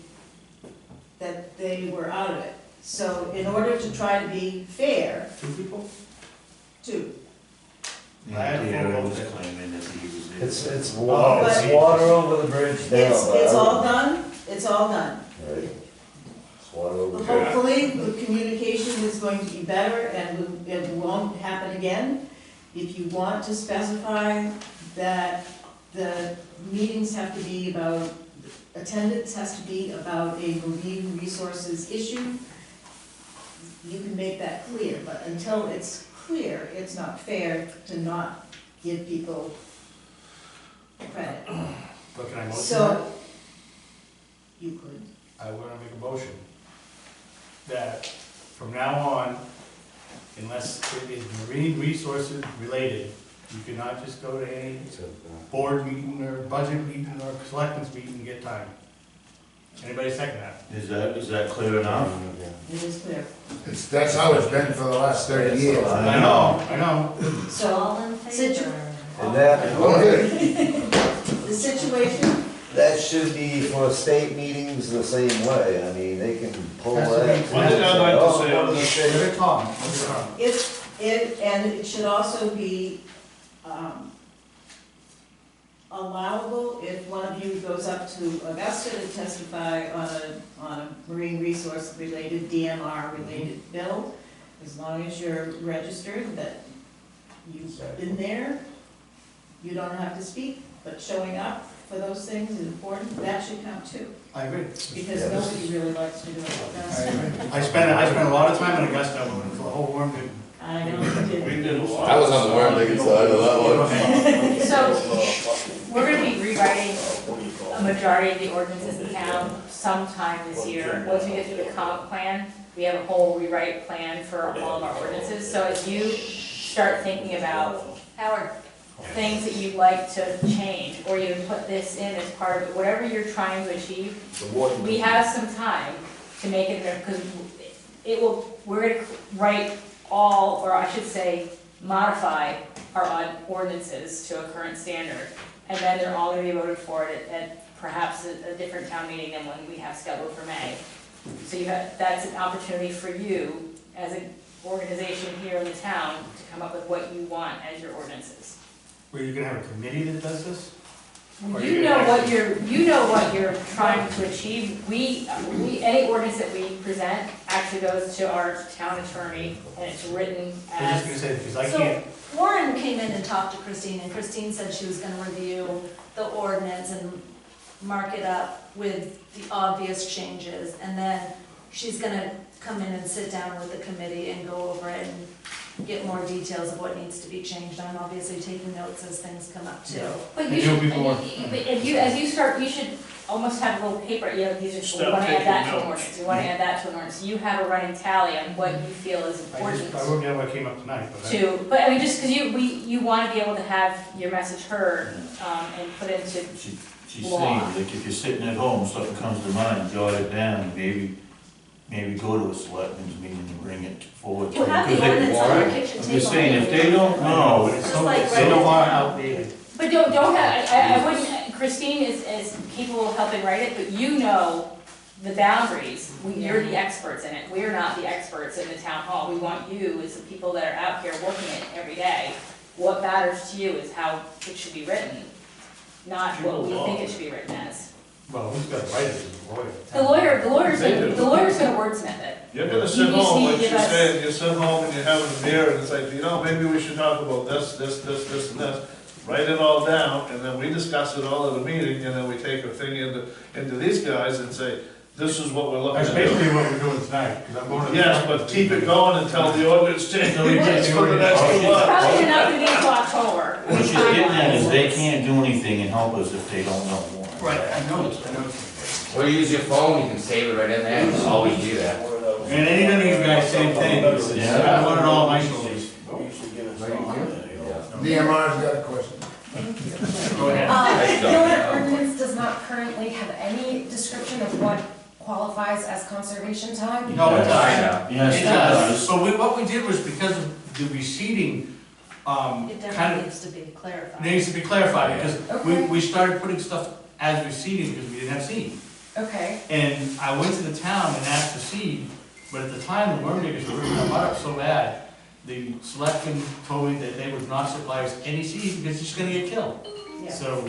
that they were out of it. So in order to try to be fair, two people? two, Yeah, Taylor was claiming that he was there. It's But- water over the bridge now. it's all done, it's all done. Right. It's water over the bridge. Hopefully, the communication is going to be better and it won't happen again. If you want to specify that the meetings have to be about, attendance has to be about a marine resources issue, you can make that clear, but until it's clear, it's not fair to not give people credit. But can I motion that? So, you could. I want to make a motion that from now on, unless it is marine resources related, you cannot just go to any board meeting or budget meeting or selectmen's meeting and get time. Anybody second that? Is that clear enough? It is clear. That's how it's been for the last 30 years. I know. So, All in favor? And that, the situation, that should be for state meetings the same way. I mean, they can pull Has to be- that. One thing I'd like to Oh, say on what this- did they Give it Tom. Give it Tom. and it should also be, allowable if one of you goes up to Augusta to testify on a marine resource related, DMR related bill, as long as you're registered that you've been there, you don't have to speak, but showing up for those things is important, that should count too, I agree. because nobody really likes to do it at Augusta. I spent a lot of time in Augusta when the whole worm did. I know you did. We did a lot. I was on the worm digging side of that one. So, we're gonna be rewriting a majority of the ordinances in town sometime this year. Once we get through the comp plan, we have a whole rewrite plan for all of our ordinances. So as you start thinking about Howard, things that you'd like to change, or even put this in as part of, whatever you're trying to achieve, we have some time to make it there, because we're gonna write all, or I should say, modify our ordinances to a current standard. And then they're all gonna be voted for at perhaps a different town meeting than when we have scheduled for May. So that's an opportunity for you, as an organization here in the town, to come up with what you want as your ordinances. Were you gonna have a committee that does this? Or You know what you're trying to achieve. Any ordinance that we present actually goes to our town attorney, and it's written I was just as, gonna say, because I so can't, Warren came in and talked to Christine, and Christine said she was gonna review the ordinance and mark it up with the obvious changes, and then she's gonna come in and sit down with the committee and go over it and get more details of what needs to be changed. I'm obviously taking notes as things come up too. but And you you'll should, be more- as you start, you should almost have a little paper, you know, these are, we Start wanna add that to taking an notes. ordinance, we wanna add that to an ordinance. You have a running tally on what you feel is important I wrote down what came up tonight, but I. but I mean, just because you wanna be able to have your message heard, and put into, She's Law. saying, like, if you're sitting at home, something comes to mind, jot it down, maybe go to a selectmen's meeting and bring it forward. You have the Because they- ordinance on your kitchen I'm table. just saying, if they don't know, Just like They don't right want now. outdated. but don't have, I wouldn't, Christine is capable of helping write it, but you know the boundaries. You're the experts in it, we're not the experts in the town hall. We want you, as the people that are out here working it every day, what matters to you is how it should be written, not what we think it should be written as. Well, who's got to write it, the lawyer. The lawyer's gonna wordsmith it. You're gonna You sit just home, need to like give she's us- saying, you sit home and you're having a beer, and it's like, maybe we should talk about this, and this. Write it all down, and then we discuss it all at a meeting, and then we take a thing into these guys and say, this is what we're looking That's at do. basically what we're doing tonight, because I'm going to. Yes, but keep it going until the ordinance changes So we get the for the next ordinance. 2 months. Probably not gonna be until October. What she's getting at is they can't do anything and help us if they don't know more. Right, I noticed. Or use your phone, you can save it right in there, just always do that. And any of these guys, same thing, Yeah. I want it all isolated. DMR's got a question. Go ahead. The ordinance does not currently have any description of what qualifies as conservation time. No, it I does. know. Yes, It it does. does. So what we did was because of the receding, It kind definitely of, needs to be clarified. needs to be clarified, because Okay. we started putting stuff as receding because we didn't have seed. Okay, And I went to the town and asked for seed, but at the time, the worm diggers were ripping them up so bad, the selectmen told me that they would not supply us any seed because it's just gonna get killed. Yeah, So,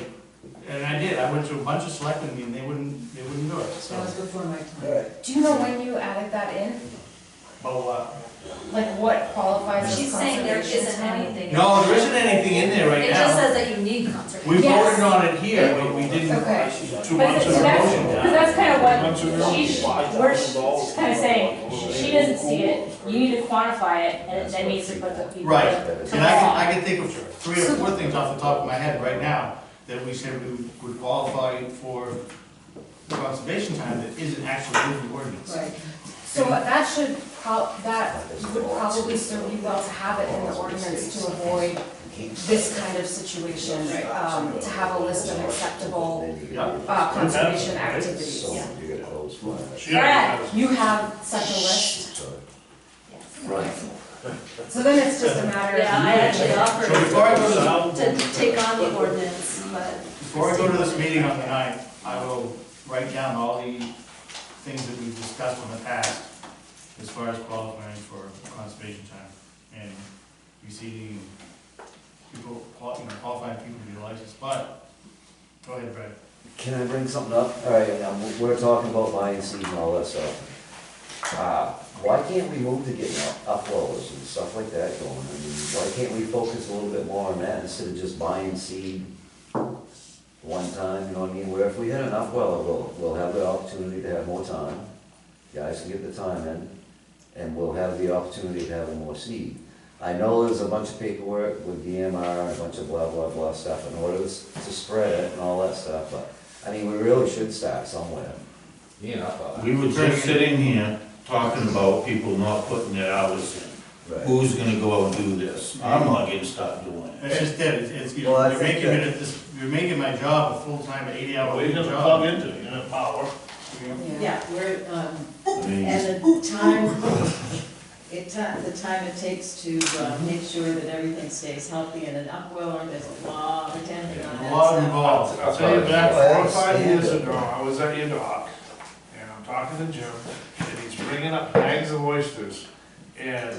and I did, I went to a bunch of selectmen and they wouldn't do it, that so. was before my time. Alright, do you know when you added that in? But, Like what qualifies as She's saying there conservation isn't time? anything. no, there isn't anything in there right It just now. says that you need conservation. We Yes. voted on it here, but we didn't. Okay. 2 But months so in a that's, motion. because that's kind of Months in a what row. she's kind of saying, she doesn't see it, you need to quantify it, and it then needs to put the people Right. to And law. I can think of 3 or 4 things off the top of my head right now that we said we would qualify for conservation time that isn't actually in the ordinance. Right. So that should that would probably serve you well to have it in the ordinance to avoid this kind of situation, to have a list of acceptable, conservation activities. So you get those flags. She already has. You have such a list, Right. so then it's just a matter of. Yeah, I actually offered So before I go to take on the ordinance, but. Before I go to this meeting on the 9th, I will write down all the things that we've discussed in the past as far as qualifying for conservation time and receiving people, qualifying people to be licensed, but, go ahead, Brad. Can I bring something up? All right, we're talking about buying seed and all that stuff. Why can't we move to getting uploads and stuff like that going? I mean, why can't we focus a little bit more on that instead of just buying seed one time, you know what I mean? Where if we had an upwell, we'll have the opportunity to have more time. Guys can get the time in, and we'll have the opportunity to have more seed. I know there's a bunch of paperwork with DMR and a bunch of blah, blah, blah stuff in order to spread it and all that stuff, but, I mean, we really should start somewhere. You know, We were just sitting here talking about people not putting their hours in. Right. Who's gonna go out and do this? I'm not gonna start doing it. It's just that, it's, Well, I you're think making that- it, you're making my job a full-time, 80-hour What are you gonna job. plug into, you know, power? Yeah, we're, I mean, and the time, the time it takes to make sure that everything stays healthy in an upweller, there's a lot of attending on that A lot stuff. involved. I'll tell you back Well, 4 or 5 years standard. ago, I was at your dock, and I'm talking to Jim, and he's bringing up bags of oysters. And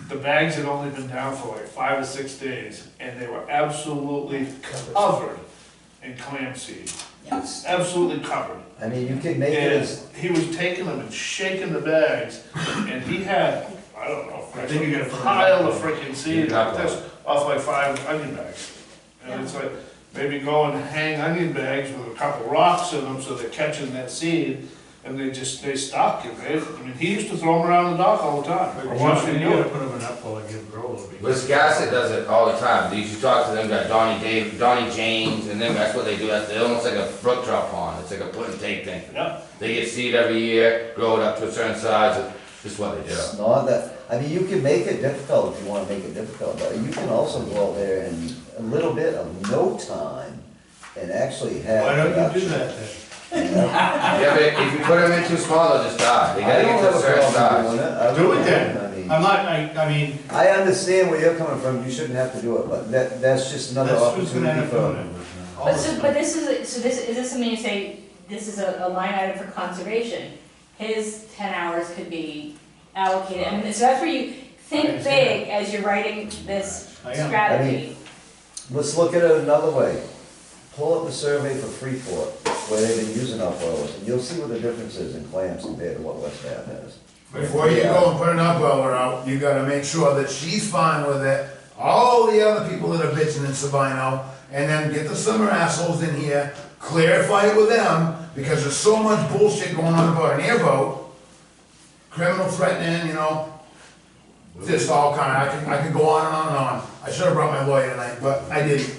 the bags had only been down for like 5 or 6 days, and they were absolutely covered in clam seed. Absolutely covered. I mean, you could make it And as, he was taking them and shaking the bags, and he had, I don't know, I think you gotta a put it pile up. of freaking seed like this, off like 5 onion bags. And it's like, maybe go and hang onion bags with a couple rocks in them so they're catching that seed, and they stuck, and I mean, he used to throw them around the dock all the time. I watched him You do gotta it. put them in up while I get grow. Wisconsin does it all the time. You should talk to them, got Donnie James, and them, that's what they do. That's almost like a brook trout pond. It's like a put and take thing. Yep. They get seed every year, grow it up to a certain size, it's just what they do. it's not that, I mean, you can make it difficult if you wanna make it difficult, but you can also go out there and a little bit of no time and actually have. Why don't you do production. that then? Yeah, but if you put them in too small, they'll just die. They gotta get to a certain size. Do it then. I mean, I'm not, I mean, I understand where you're coming from, you shouldn't have to do it, but that's just another that's who's gonna end opportunity up doing for. it. All But the so, time. but this is a line item for conservation. His 10 hours could be allocated, I mean, so that's where you think understand. big as you're writing this I am. strategy. Let's look at it another way. Pull up the survey for Freeport. where they've been using up wells, and you'll see what the difference is in clams compared to what West Bath has. Before you go and put an upweller out, you gotta make sure that she's fine with it, all the other people that are bitching in Sabino, and then get the summer assholes in here, clarify it with them, because there's so much bullshit going on about an airboat, criminal threatening, you know, just all kind, I could go on and on and on. I should've brought my lawyer tonight, but I didn't.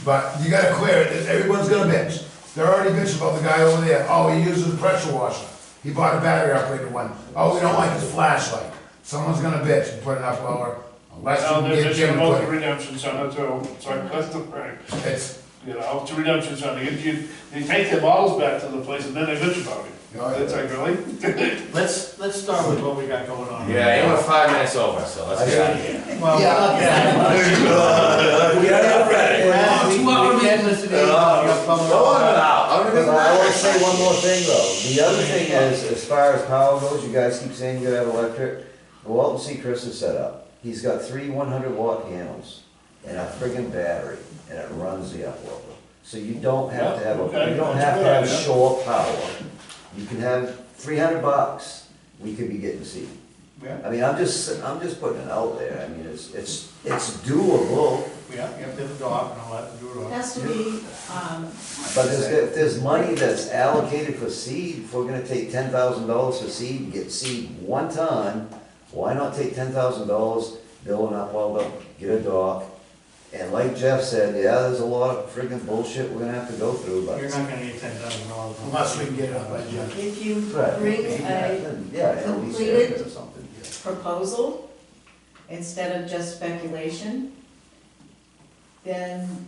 But you gotta clear it, everyone's gonna bitch. They're already bitching about the guy over there, oh, he uses a pressure washer. He bought a battery operated one. Oh, we don't like his flashlight. Someone's gonna bitch and put it up lower, unless you Well, can they're get bitching Jim to about put the it. redemption center too, so that's the thing. It's, You know, it's a redemption center, they take their bottles back to the place and then they bitch about it. It's like, really? Let's start with what we got going on. Yeah, you were 5 minutes over, so let's get out of here. Well, We are ready. we can't listen to you. You got public- But I wanna say one more thing though, the other thing is, as far as power goes, you guys keep saying you have electric, go out and see Chris's setup. He's got 3 100-watt panels and a friggin' battery, and it runs the uploader. So you don't have to have, Okay, you don't that's have a to good have idea. shore power. You can have $300, we could be getting seed. Yeah, I mean, I'm just putting it out there, I mean, it's doable, yeah, you have to have a dog and all that to do it all. Has to be, but if there's money that's allocated for seed, if we're gonna take $10,000 for seed, and get seed one ton, why not take $10,000, build an upwelder, get a dock? And like Jeff said, yeah, there's a lot of friggin' bullshit we're gonna have to go through, but. You're not gonna get $10,000. unless we can get it up by Jim. if you Right. bring a Yeah, at least completed or something. proposal instead of just speculation, then,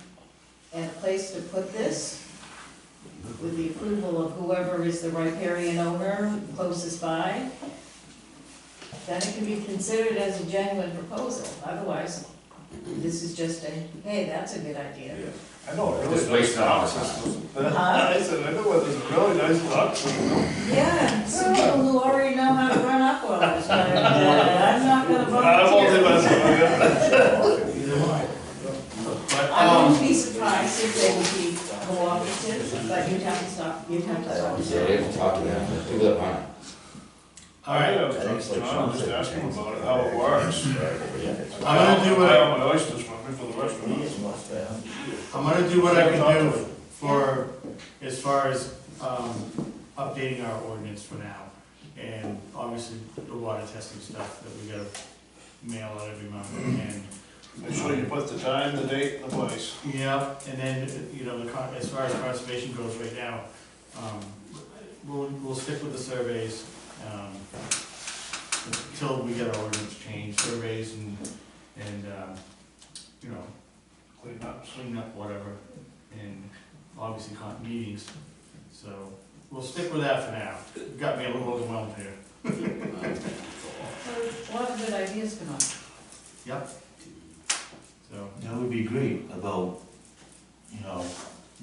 and a place to put this, with the approval of whoever is the riparian owner closest by, then it can be considered as a genuine proposal. Otherwise, this is just a, hey, that's a good idea. I know, a really Just nice wasting our dock time. system. Huh? I said, I know where there's a really nice dock system. Yeah, some people who already know how to run upwellers, but I'm not gonna I won't do volunteer. that. But, I wouldn't be surprised if they would be cooperative, but you'd have to stop, you'd have to stop. Yeah, you have to talk to them, do that, huh? all right, I was John, just ask him about it, how it works. I'm gonna do what I have my oysters with me for the rest of the I'm gonna do what I can do for, as far as, updating our ordinance for now. And obviously, the water testing stuff that we gotta mail out every month, and. Make sure you put the time, the date, and the place. Yeah, and then, you know, as far as conservation goes right now, we'll stick with the surveys, until we get our ordinance changed, surveys and, you know, clean up whatever, and obviously meetings, so we'll stick with that for now. Got me a little overwhelmed here. A lot of good ideas come up. Yep. So, That would be great about,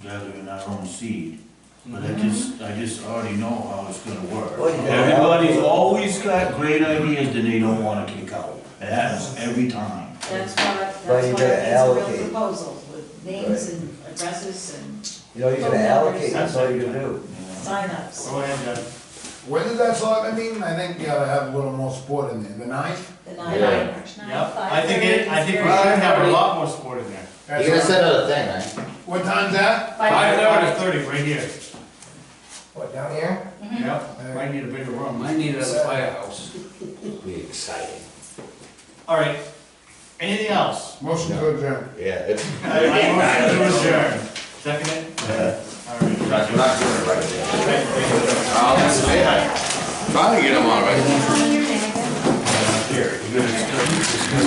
gathering our own seed. But I just already know how it's gonna work. Well, you gotta Everybody's allocate- always got great ideas that they don't wanna kick out. It happens every time. That's why, But you that's gotta why it's a allocate. real proposal, with names and addresses and You know, you're gonna allocate, that's all you're gonna do. signups. go ahead, Jeff. When does that selectment meeting? I think you gotta have a little more support in there, the 9th? The Yeah. nine, March 9th, Yep, 5:30 I think we is should very have a early. lot more support in there. That's You're gonna what- set out a thing, right? What time's that? 5:30, right here. What, down here? Yep, might need a bigger room. I need it at the firehouse. Be exciting. All right, anything else? Motion to adjourn. Yeah, it's. I motion to adjourn. Second it? Yeah. All right. Guys, we're not doing it right there. Oh, that's it. Trying to get them on right. On your name again? Here, you're gonna.